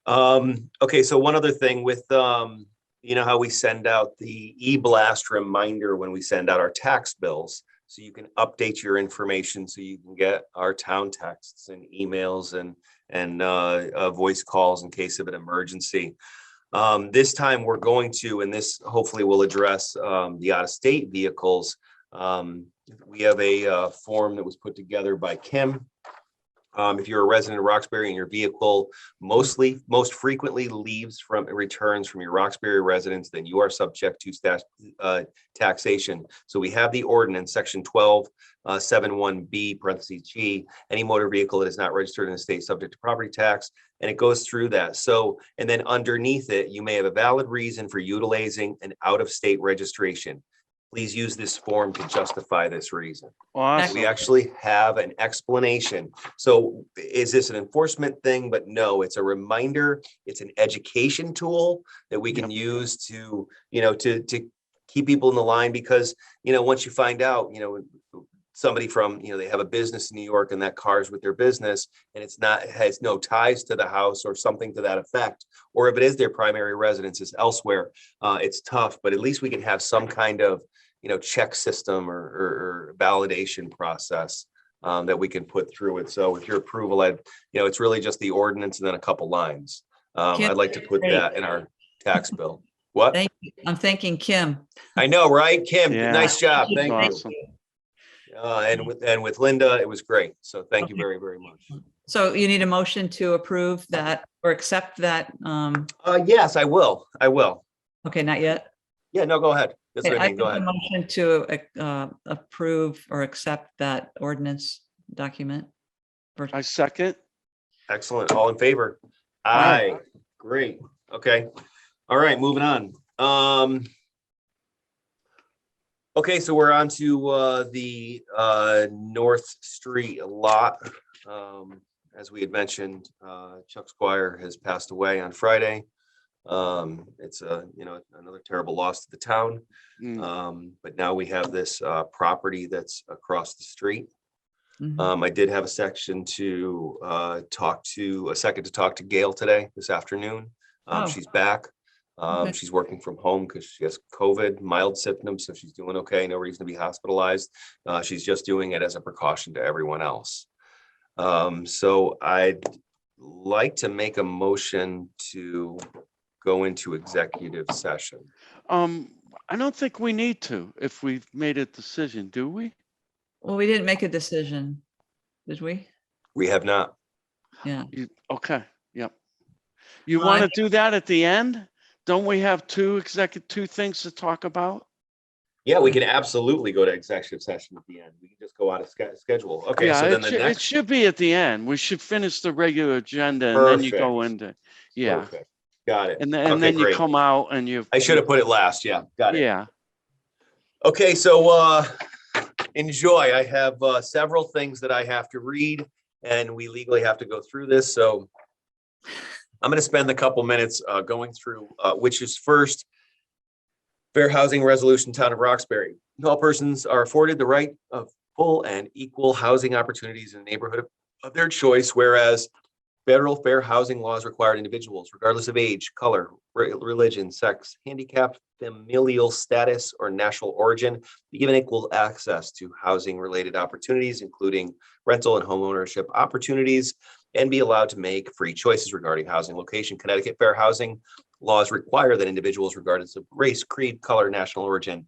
Okay, so one other thing with how we send out the e-blast reminder when we send out our tax bills, so you can update your information so you can get our town texts and emails and voice calls in case of an emergency. This time we're going to, and this hopefully will address the out-of-state vehicles. We have a form that was put together by Kim. If you're a resident of Roxbury and your vehicle most frequently returns from your Roxbury residence, then you are subject to taxation. So we have the ordinance, section 1271B parentheses G, any motor vehicle that is not registered in the state subject to property tax, and it goes through that. So, and then underneath it, you may have a valid reason for utilizing an out-of-state registration. Please use this form to justify this reason. Awesome. We actually have an explanation. So is this an enforcement thing? But no, it's a reminder. It's an education tool that we can use to keep people in the line, because, once you find out, somebody from, they have a business in New York and that car's with their business and has no ties to the house or something to that effect, or if it is their primary residence is elsewhere, it's tough, but at least we can have some kind of, check system or validation process that we can put through it. So with your approval, it's really just the ordinance and then a couple lines. Kim, I'd like to put great. that in our tax bill. What? Thank you. I'm thanking Kim. I know, right? Kim, Yeah. nice job. Thank you. Awesome. And with Linda, it was great. So thank you very, very much. So you need a motion to approve that or accept that. Yes, I will. Okay, not yet. Yeah, no, go ahead. That's Okay, what I I mean. Go make a ahead. motion to approve or accept that ordinance document. I second. Excellent. All in favor? Aye. Aye. Great. Okay. All right, moving on. Okay, so we're on to the North Street lot. As we had mentioned, Chuck Squire has passed away on Friday. It's another terrible loss to the town. But now we have this property that's across the street. Mhm. I did have a second to talk to Gail today, this afternoon. Oh. She's back. Okay. She's working from home because she has COVID, mild symptoms, so she's doing okay. No reason to be hospitalized. She's just doing it as a precaution to everyone else. So I'd like to make a motion to go into executive session. I don't think we need to if we've made a decision, do we? Well, we didn't make a decision, did we? We have not. Yeah. Okay, yep. You Well, want I to do that at the end? Don't we have two things to talk about? Yeah, we can absolutely go to executive session at the end. We can just go out of schedule. Okay, Yeah, so then it should be at the end. We should finish the regular agenda and then you go Perfect. into, yeah. Perfect. Got it. And Okay, then you great. come out and you. I should have put it last. Yeah, got it. Yeah, Okay, so enjoy. I have several things that I have to read, and we legally have to go through this. So I'm going to spend a couple minutes going through which is first. Fair Housing Resolution, Town of Roxbury. All persons are afforded the right of full and equal housing opportunities in the neighborhood of their choice, whereas federal fair housing laws require individuals, regardless of age, color, religion, sex, handicap, familial status, or national origin, be given equal access to housing-related opportunities, including rental and homeownership opportunities, and be allowed to make free choices regarding housing location. Connecticut fair housing laws require that individuals, regardless of race, creed, color, national origin,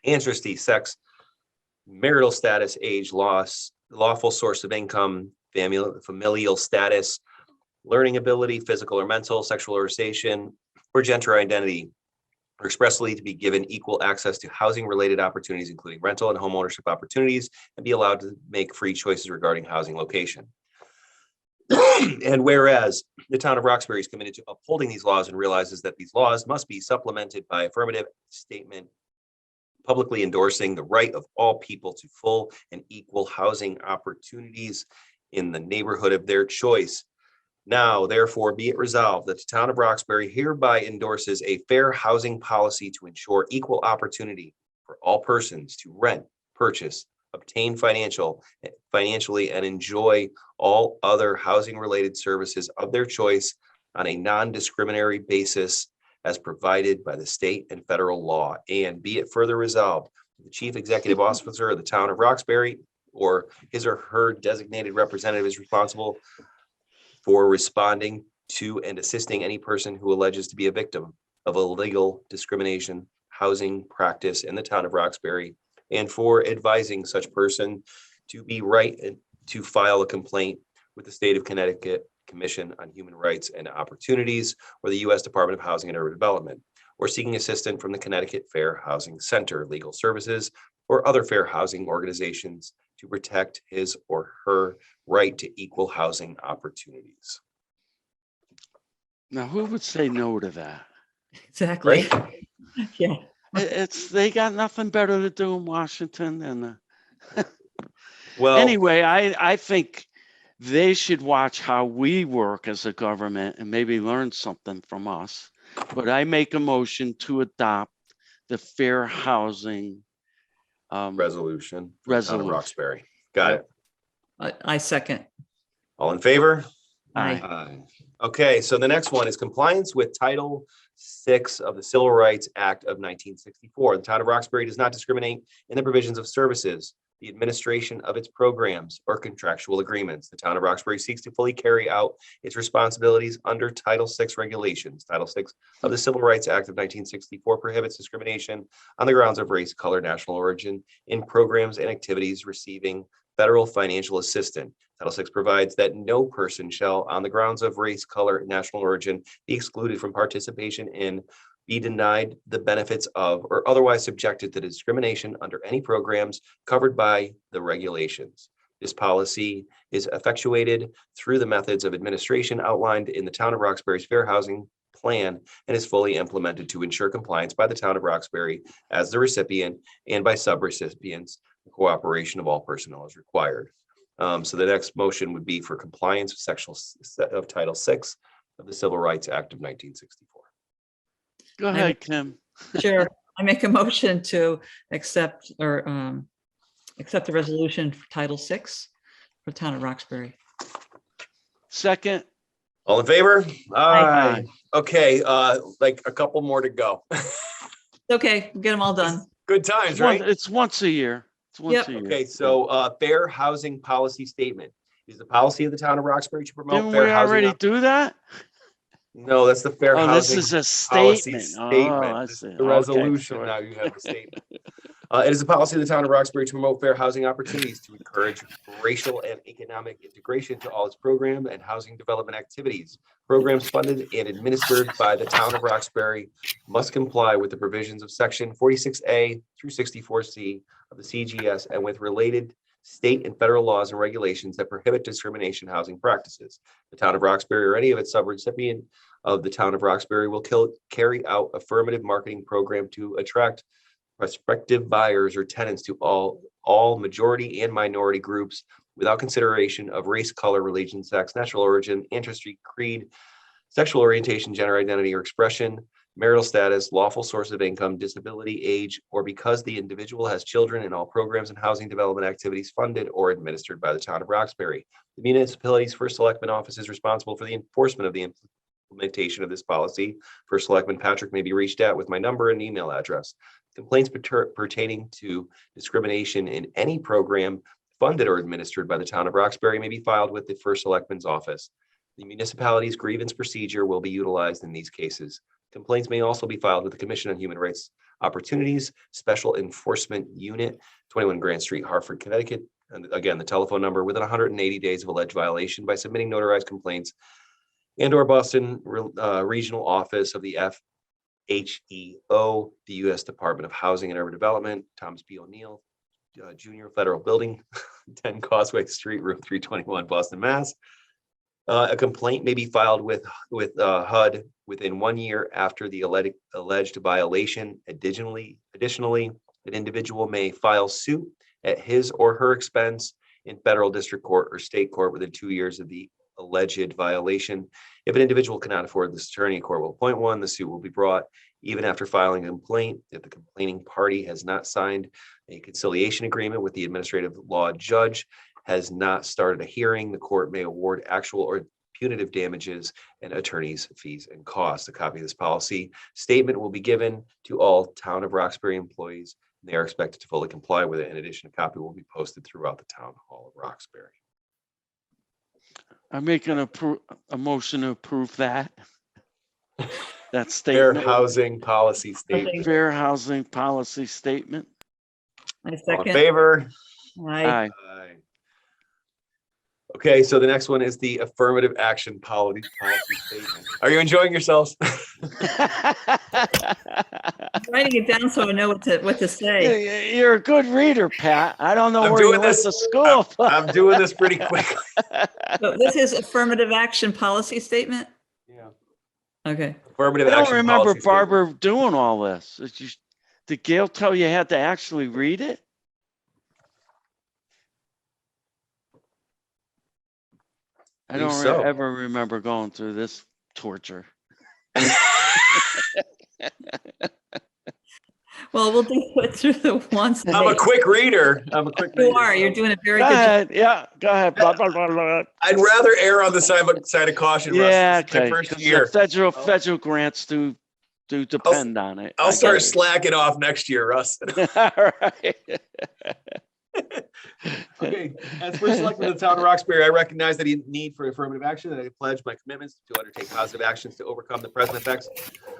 ancestry, sex, marital status, age, loss, lawful source of income, familial status, learning ability, physical or mental, sexual orientation, or gender identity, or expressly to be given equal access to housing-related opportunities, including rental and home ownership opportunities, and be allowed to make free choices regarding housing location. And whereas the town of Roxbury is committed to upholding these laws and realizes that these laws must be supplemented by affirmative statement publicly endorsing the right of all people to full and equal housing opportunities in the neighborhood of their choice. Now, therefore, be it resolved that the town of Roxbury hereby endorses a fair housing policy to ensure equal opportunity for all persons to rent, purchase, obtain financially, and enjoy all other housing-related services of their choice on a non-discriminatory basis as provided by the state and federal law. And be it further resolved, the chief executive officer of the town of Roxbury or his or her designated representative is responsible for responding to and assisting any person who alleges to be a victim of illegal discrimination, housing practice in the town of Roxbury, and for advising such person to be right and to file a complaint with the State of Connecticut Commission on Human Rights and Opportunities, or the U.S. Department of Housing and Urban Development, or seeking assistance from the Connecticut Fair Housing Center, Legal Services, or other fair housing organizations to protect his or her right to equal housing opportunities. Now, who would say no to that? Exactly. Yeah. They got nothing better to do in Washington than Well, anyway, I think they should watch how we work as a government and maybe learn something from us. But I make a motion to adopt the fair housing resolution for the town of resolution. Roxbury. Got it. I second. All in favor? Aye. Aye. Okay, so the next one is compliance with Title VI of the Civil Rights Act of 1964. The town of Roxbury does not discriminate in the provisions of services, the administration of its programs, or contractual agreements. The town of Roxbury seeks to fully carry out its responsibilities under Title VI regulations. Title VI of the Civil Rights Act of 1964 prohibits discrimination on the grounds of race, color, national origin in programs and activities receiving federal financial assistance. Title VI provides that no person shall, on the grounds of race, color, national origin, be excluded from participation in, be denied the benefits of, or otherwise subjected to discrimination under any programs covered by the regulations. This policy is effectuated through the methods of administration outlined in the town of Roxbury's Fair Housing Plan and is fully implemented to ensure compliance by the town of Roxbury as the recipient and by sub-recipients. The cooperation of all personnel is required. So the next motion would be for compliance with section of Title VI of the Civil Rights Act of 1964. Go ahead, Kim. Sure. I make a motion to accept or accept the resolution for Title VI for town of Roxbury. Second. All in favor? Aye. Okay, like a couple more to go. Okay, get them all done. Good times, right? It's once a year. It's once Yep. a year. Okay, so fair housing policy statement. Is the policy of the town of Roxbury to promote Didn't fair we housing? already do that? No, that's the fair Oh, this housing is a policy statement. Oh, statement. I This is see. the Okay, resolution. sure. Now you have the statement. It is the policy of the town of Roxbury to promote fair housing opportunities, to encourage racial and economic integration to all its program and housing development activities. Programs funded and administered by the town of Roxbury must comply with the provisions of section 46A through 64C of the CGS and with related state and federal laws and regulations that prohibit discrimination housing practices. The town of Roxbury or any of its subrecipient of the town of Roxbury will carry out affirmative marketing program to attract prospective buyers or tenants to all majority and minority groups without consideration of race, color, religion, sex, national origin, ancestry, creed, sexual orientation, gender identity or expression, marital status, lawful source of income, disability, age, or because the individual has children in all programs and housing development activities funded or administered by the town of Roxbury. The municipality's first selectman office is responsible for the enforcement of the implementation of this policy. First Selectman Patrick may be reached at with my number and email address. Complaints pertaining to discrimination in any program funded or administered by the town of Roxbury may be filed with the First Selectman's office. The municipality's grievance procedure will be utilized in these cases. Complaints may also be filed with the Commission on Human Rights Opportunities, Special Enforcement Unit, 21 Grant Street, Hartford, Connecticut. And again, the telephone number within 180 days of alleged violation by submitting notarized complaints and/or Boston Regional Office of the FHEO, the U.S. Department of Housing and Urban Development, Thomas B. O'Neill, Junior Federal Building, 10 Causeway Street, room 321, Boston, Mass. A complaint may be filed with HUD within 1 year after the alleged violation. Additionally, an individual may file suit at his or her expense in federal district court or state court within 2 years of the alleged violation. If an individual cannot afford this attorney, a court will appoint one. The suit will be brought even after filing a complaint. If the complaining party has not signed a conciliation agreement with the administrative law judge, has not started a hearing, the court may award actual or punitive damages and attorney's fees and costs. A copy of this policy statement will be given to all Town of Roxbury employees. They are expected to fully comply with it. In addition, a copy will be posted throughout the Town Hall of Roxbury. I'm making a motion to approve that. That Fair statement. housing policy statement. Fair housing policy statement. I All in second. favor? Aye. Aye. Aye. Okay, so the next one is the affirmative action policy statement. Are you enjoying yourselves? I'm writing it down so I know what to say. You're a good reader, Pat. I don't know I'm where you doing went this- to school. I'm doing this pretty quick. So this is affirmative action policy statement? Yeah. Okay. Affirmative I don't action remember policy statement. Barbara doing all this. Did Gail tell you had to actually read it? I Believe don't so. ever remember going through this torture. Well, we'll do it through the ones. that I'm a they- quick reader. You are, you're doing a very Go good job. ahead. Yeah, go ahead. Blah, blah, blah, blah. I'd rather err on the side of caution. Russ. Yeah, This is my okay. first 'Cause the year. federal grants do depend on it. I'll I start get it. slacking off next year, Russ. All right. Okay, as first selectman of the town of Roxbury, I recognize the need for affirmative action, and I pledge my commitments to undertake positive actions to overcome the present effects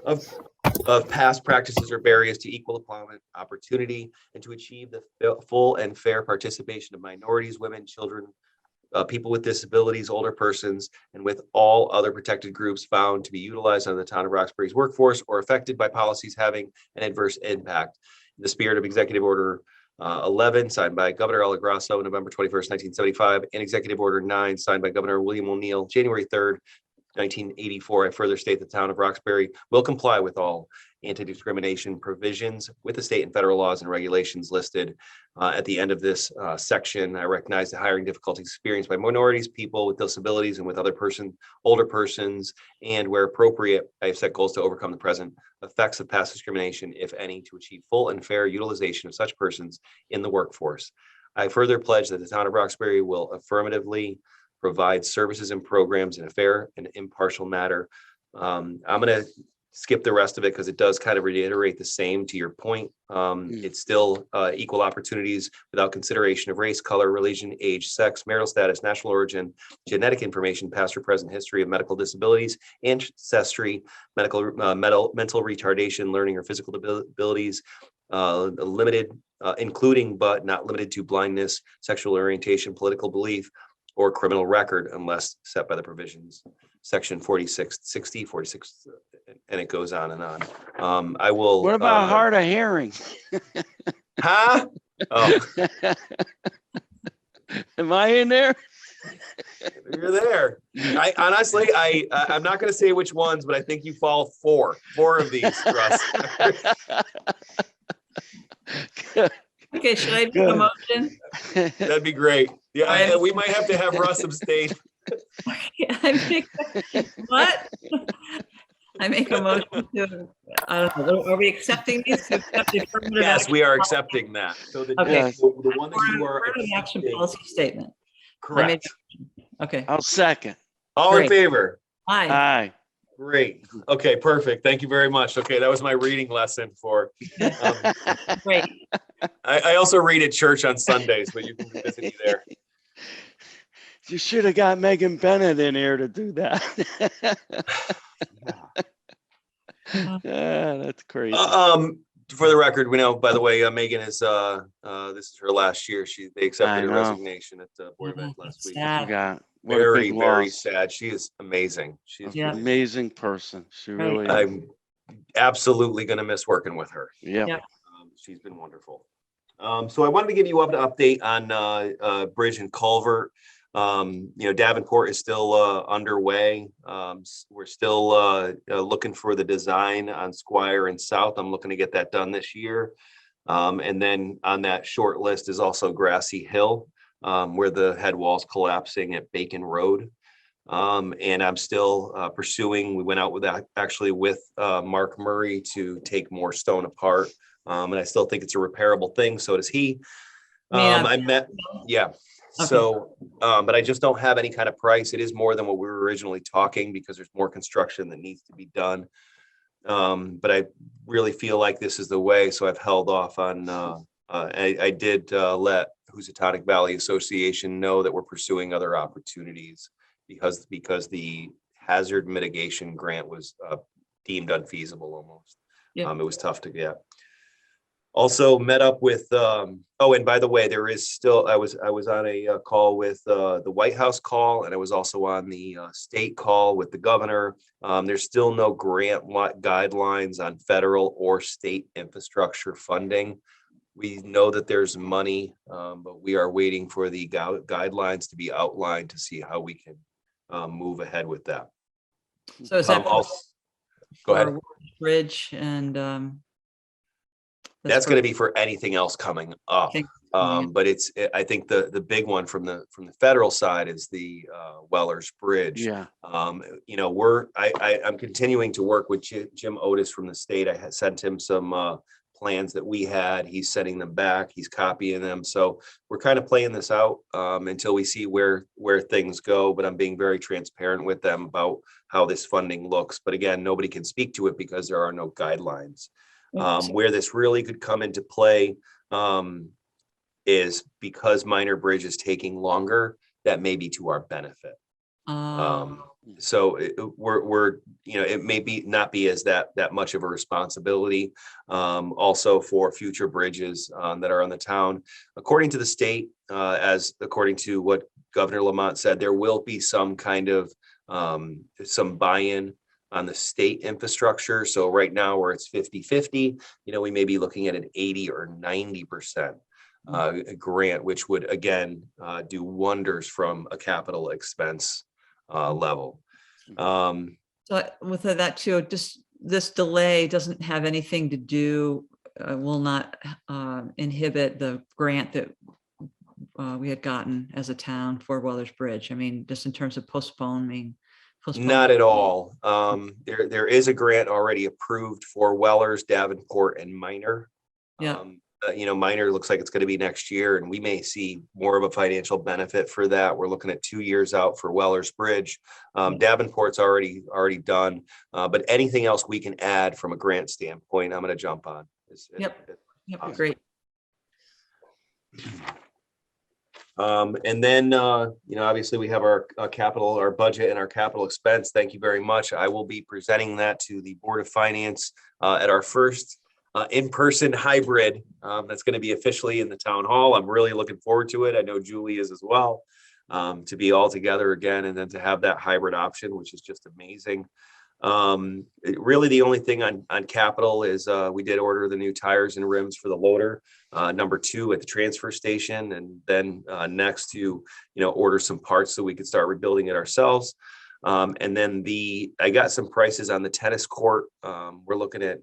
of past practices or barriers to equal employment opportunity, and to achieve the full and fair participation of minorities, women, children, people with disabilities, older persons, and with all other protected groups found to be utilized on the town of Roxbury's workforce or affected by policies having an adverse impact. In the spirit of Executive Order 11, signed by Governor El Grasso, November 21st, 1975, and Executive Order 9, signed by Governor William O'Neill, January 3rd, 1984. I further state the town of Roxbury will comply with all anti-discrimination provisions with the state and federal laws and regulations listed at the end of this section. I recognize the hiring difficulties experienced by minorities, people with disabilities, and with older persons, and where appropriate, I have set goals to overcome the present effects of past discrimination, if any, to achieve full and fair utilization of such persons in the workforce. I further pledge that the town of Roxbury will affirmatively provide services and programs in a fair and impartial manner. I'm going to skip the rest of it because it does kind of reiterate the same to your point. It's still equal opportunities without consideration of race, color, religion, age, sex, marital status, national origin, genetic information, past or present history of medical disabilities, ancestry, mental retardation, learning or physical disabilities, limited, including but not limited to blindness, sexual orientation, political belief, or criminal record unless set by the provisions, section 4660, 46, and it goes on and on. I will. What about hard of hearing? Huh? Oh, Am I in there? you're there. I honestly, I'm not going to say which ones, but I think you fall four of these, Russ. Okay, should I make a Good. motion? That'd be great. Yeah, we might have to have Russ abstain. What? I make a motion to, I don't know, are we accepting these? To accept the affirmative Yes, action we are policy- accepting that. So the Okay. the one that you are Affirmative action accepting- policy statement. correct. Okay, I'll second. All in Great. favor? aye. Aye. Great. Okay, perfect. Thank you very much. Okay, that was my reading lesson for. Great. I also read at church on Sundays, but you can visit me there. You should have got Megan Bennett in here to do that. That's crazy. For the record, we know, by the way, Megan is this is her last year. They accepted I her know. resignation at the Board of Ed last week. Sad. What a Very, big very loss. sad. She is amazing. She's Yeah. Amazing person. She Right. really is. I'm absolutely gonna miss working with her. Yeah. Yeah. She's been wonderful. So I wanted to give you an update on bridge and culvert. Davenport is still underway. We're still looking for the design on Squire and South. I'm looking to get that done this year. And then on that short list is also Grassy Hill, where the head wall's collapsing at Bacon Road. And I'm still pursuing. We went out with that actually with Mark Murray to take more stone apart. And I still think it's a repairable thing. So does he. I met, yeah. Okay. So, but I just don't have any kind of price. It is more than what we were originally talking because there's more construction that needs to be done. But I really feel like this is the way. So I've held off on, I did let Housatonic Valley Association know that we're pursuing other opportunities because the hazard mitigation grant was deemed unfeasible almost. Yeah. It was tough to get. Also met up with, and by the way, there is still, I was on a call with the White House call, and I was also on the state call with the governor. There's still no grant guidelines on federal or state infrastructure funding. We know that there's money, but we are waiting for the guidelines to be outlined to see how we can move ahead with that. So is that Also, go ahead. for Bridge and That's going to be for anything else coming up. But I think the big one from the federal side is the Wellers Bridge. Yeah. I'm continuing to work with Jim Otis from the state. I had sent him some plans that we had. He's sending them back. He's copying them. So we're kind of playing this out until we see where things go. But I'm being very transparent with them about how this funding looks. But again, nobody can speak to it because there are no guidelines. Where this really could come into play is because Minor Bridge is taking longer, that may be to our benefit. So we're it may not be as that much of a responsibility. Also for future bridges that are on the town, according to the state, according to what Governor Lamont said, there will be some kind of some buy-in on the state infrastructure. So right now where it's 50-50, we may be looking at an 80 or 90% grant, which would again do wonders from a capital expense level. so with that too, just this delay doesn't have anything to do, will not inhibit the grant that we had gotten as a town for Wellers Bridge. I mean, just in terms of postponing. Not at all. There is a grant already approved for Wellers, Davenport, and Minor. Yeah. Minor looks like it's going to be next year, and we may see more of a financial benefit for that. We're looking at 2 years out for Wellers Bridge. Davenport's already done, but anything else we can add from a grant standpoint, I'm going to jump on. Yep, great. And then, obviously we have our capital, our budget and our capital expense. Thank you very much. I will be presenting that to the Board of Finance at our first in-person hybrid that's going to be officially in the town hall. I'm really looking forward to it. I know Julie is as well, to be all together again and then to have that hybrid option, which is just amazing. Really the only thing on capital is we did order the new tires and rims for the loader, number 2 at the transfer station, and then next to order some parts so we could start rebuilding it ourselves. And then I got some prices on the tennis court. We're looking at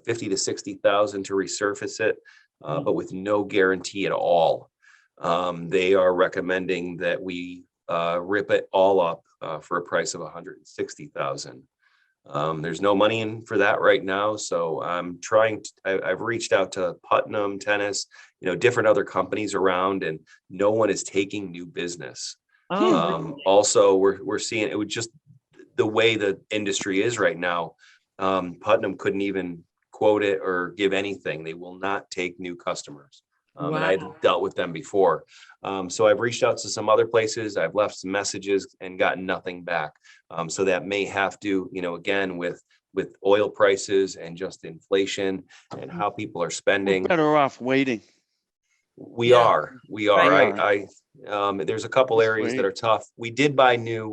50 to 60,000 to resurface it, but with no guarantee at all. They are recommending that we rip it all up for a price of 160,000. There's no money in for that right now. So I'm I've reached out to Putnam Tennis, different other companies around, and no one is taking new business. Also, we're seeing it would just the way the industry is right now. Putnam couldn't even quote it or give anything. They will not take new customers. And I've dealt with them before. So I've reached out to some other places. I've left some messages and gotten nothing back. So that may have to, again, with oil prices and just inflation and how people are spending. We're better off waiting. We are. Right. There's a couple areas that Sweet. are tough. We did buy new,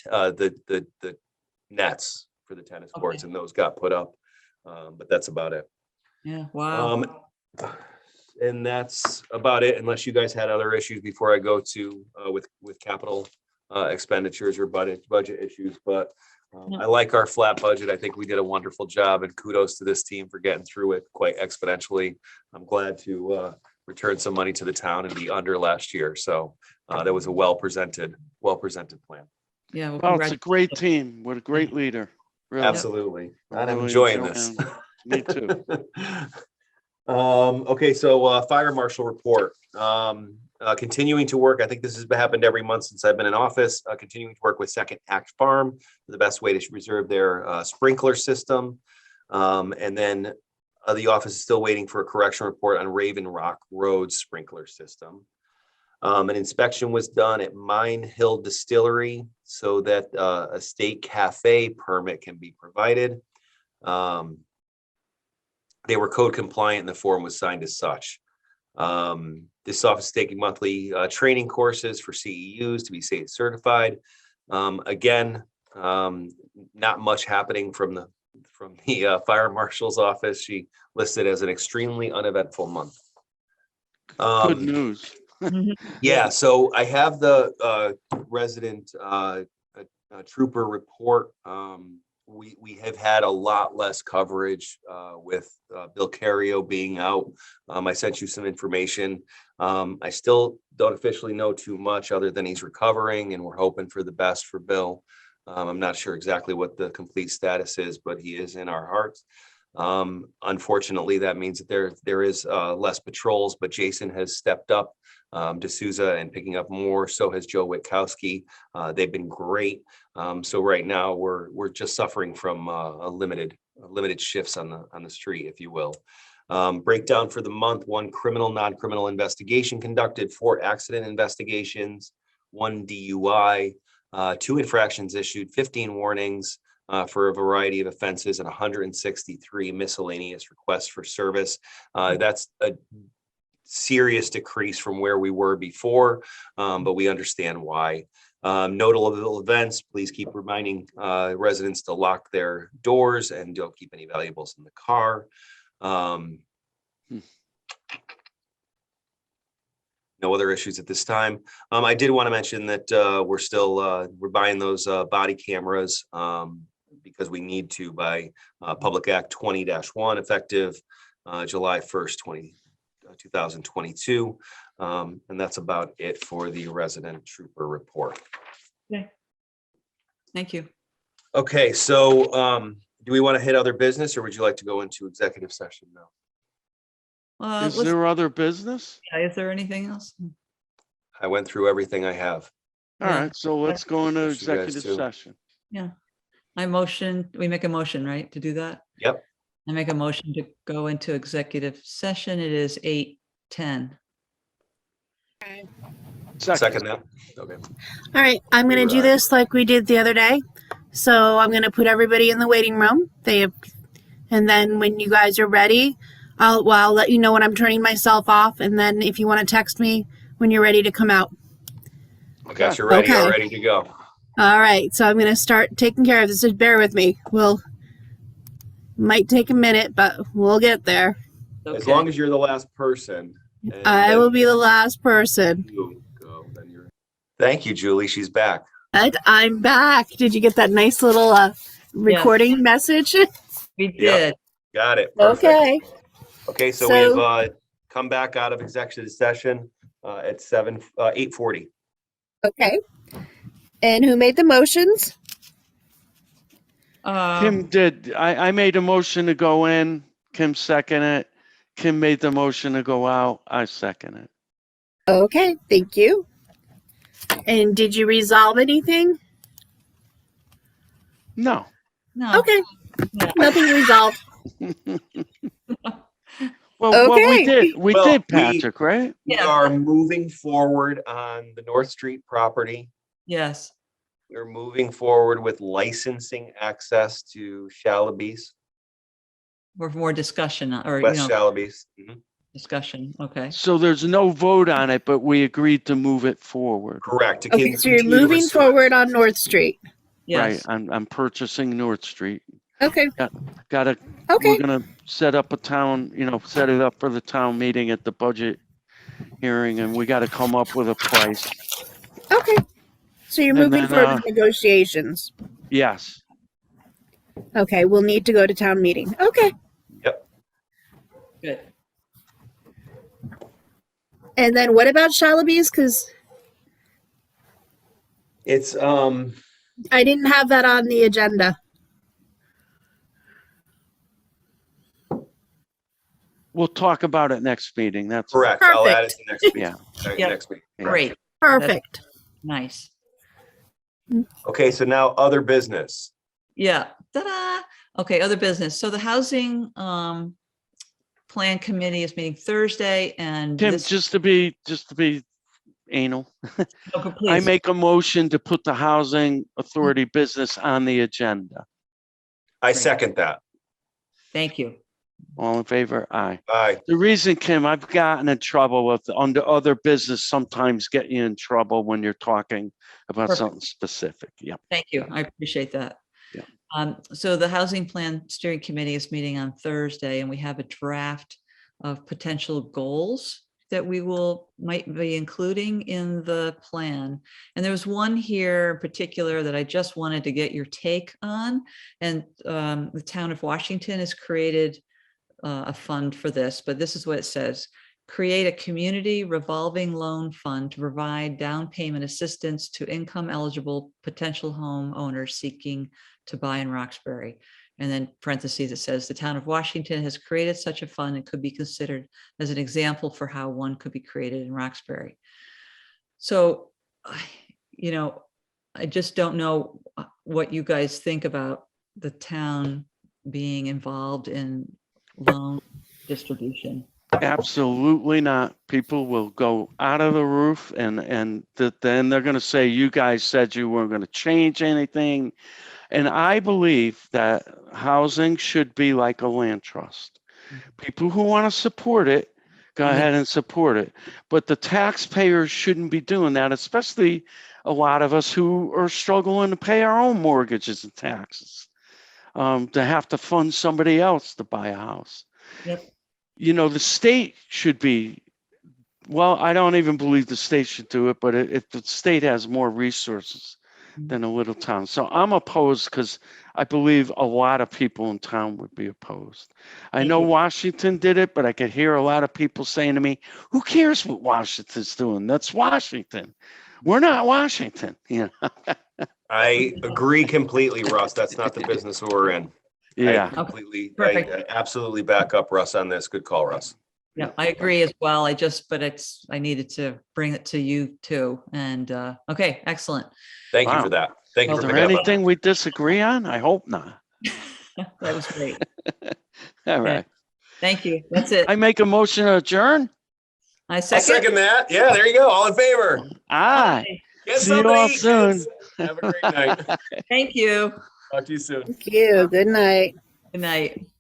the nets for the tennis courts, Okay. and those got put up. But that's about it. Yeah, wow. And that's about it, unless you guys had other issues before I go to, with capital expenditures or budget issues, but No. I like our flat budget. I think we did a wonderful job, and kudos to this team for getting through it quite exponentially. I'm glad to return some money to the town and be under last year. So that was a well-presented plan. Yeah. Well, it's a great congratulations. team with a great leader. Really. Absolutely. I'm And I'm really enjoying this. Me too. Okay, so fire marshal report. Continuing to work, I think this has happened every month since I've been in office, continuing to work with Second Act Farm for the best way to reserve their sprinkler system. And then the office is still waiting for a correction report on Raven Rock Road sprinkler system. An inspection was done at Mine Hill Distillery so that a state cafe permit can be provided. They were code compliant and the form was signed as such. This office is taking monthly training courses for CEUs to be state certified. Again, not much happening from the fire marshal's office. She listed as an extremely uneventful month. Good news. Mhm. Yeah, so I have the resident trooper report. We have had a lot less coverage with Bill Cario being out. I sent you some information. I still don't officially know too much other than he's recovering and we're hoping for the best for Bill. I'm not sure exactly what the complete status is, but he is in our hearts. Unfortunately, that means that there is less patrols, but Jason has stepped up, D'Souza, and picking up more. So has Joe Witkowski. They've been great. So right now we're just suffering from limited shifts on the street, if you will. Breakdown for the month: 1 criminal, non-criminal investigation conducted, 4 accident investigations, 1 DUI, 2 infractions issued, 15 warnings for a variety of offenses, and 163 miscellaneous requests for service. That's a serious decrease from where we were before, but we understand why. Notable events: please keep reminding residents to lock their doors and don't keep any valuables in the car. No other issues at this time. I did want to mention that we're buying those body cameras because we need to by Public Act 20-1 effective July 1st, 2022. And that's about it for the resident trooper report. Okay. Thank you. Okay, so do we want to hit other business or would you like to go into executive session now? Is there other business? Is there anything else? I went through everything I have. All Yeah. right, so let's go into Wish you guys executive too. session. We make a motion, right, to do that? Yep. I make a motion to go into executive session. It is 8:10. Second that. Okay. All right, I'm going to do this like we did the other day. So I'm going to put everybody in the waiting room. And then when you guys are ready, I'll let you know when I'm turning myself off. And then if you want to text me when you're ready to come out. I got you ready, Okay. all ready to go. All right, so I'm going to start taking care of this. Just bear with me. Might take a minute, but we'll get there. As long as you're the last person. and I then will be the last person. you go, then you're- Thank you, Julie. She's back. I'm back. Did you get that nice little recording message? We Yeah. did. Got it. Perfect. Okay. Okay, so So- we've come back out of executive session at 8:40. Okay. And who made the motions? Kim did. I made a motion to go in. Kim seconded it. Kim made the motion to go out. I second it. Okay, thank you. And did you resolve anything? No. No. Okay, Yeah. nothing resolved. Well, what we Okay. did, we Well, did, Patrick, right? We Yeah. are moving forward on the North Street property. Yes. We're moving forward with licensing access to Shalaby's, Or more discussion or, West Shalaby's. Mhm. discussion. Okay. So there's no vote on it, but we agreed to move it forward. Correct. to Okay, so you're continue to moving restore- forward on North Street. Right, Yes. I'm purchasing North Street. Okay, Gotta, okay, we're gonna set up a town, set it up for the town meeting at the budget hearing, and we gotta come up with a price. okay. So you're And moving then, forward with negotiations. Yes, Okay, we'll need to go to town meeting. Okay. Good. And then what about Shalaby's? Because It's, I didn't have that on the agenda. we'll talk about it next meeting. That's correct. I'll add it to next week. Yeah. Yep. Next week. Yeah. Great. Perfect. Nice. Okay, so now other business. Yeah. Ta-da. Okay, other business. So the housing plan committee is meeting Thursday and Tim, this. just to be anal, Oh, I please. make a motion to put the housing authority business on the agenda. I second that. Thank you. All in favor? Aye. Aye. The reason, Kim, I've gotten in trouble with under other business, sometimes get you in trouble when you're talking about Perfect. something specific. Yep. Thank you. I appreciate that. Yeah. So the Housing Plan Steering Committee is meeting on Thursday, and we have a draft of potential goals that we might be including in the plan. And there was one here in particular that I just wanted to get your take on. And the town of Washington has created a fund for this, but this is what it says. Create a community revolving loan fund to provide down payment assistance to income eligible potential home owners seeking to buy in Roxbury. And then parentheses, it says the town of Washington has created such a fund and could be considered as an example for how one could be created in Roxbury. So, I just don't know what you guys think about the town being involved in loan distribution. Absolutely not. People will go out of the roof and then they're going to say, you guys said you weren't going to change anything. And I believe that housing should be like a land trust. People who want to support it, go ahead and support it. But the taxpayers shouldn't be doing that, especially a lot of us who are struggling to pay our own mortgages and taxes, to have to fund somebody else to buy a house. Yep. The state should be, well, I don't even believe the state should do it, but if the state has more resources than a little town. So I'm opposed because I believe a lot of people in town would be opposed. I know Washington did it, but I could hear a lot of people saying to me, who cares what Washington's doing? That's Washington. We're not Washington. I agree completely, Russ. That's not the business we're in. Yeah. I Perfect. absolutely back up Russ on this. Good call, Russ. Yeah, I agree as well. I needed to bring it to you too. And okay, excellent. Thank you Wow. for that. Thank you Well, for Is there picking up on anything we disagree on? I hope not. That was great. All right. Thank you. That's it. I make a motion to adjourn. I I'll second. second that. Yeah, there you go. All in favor. Aye. Get See you something all to eat, soon. kids. Have a great night. Thank you. Talk to you soon. Thank you. Good night. Good night.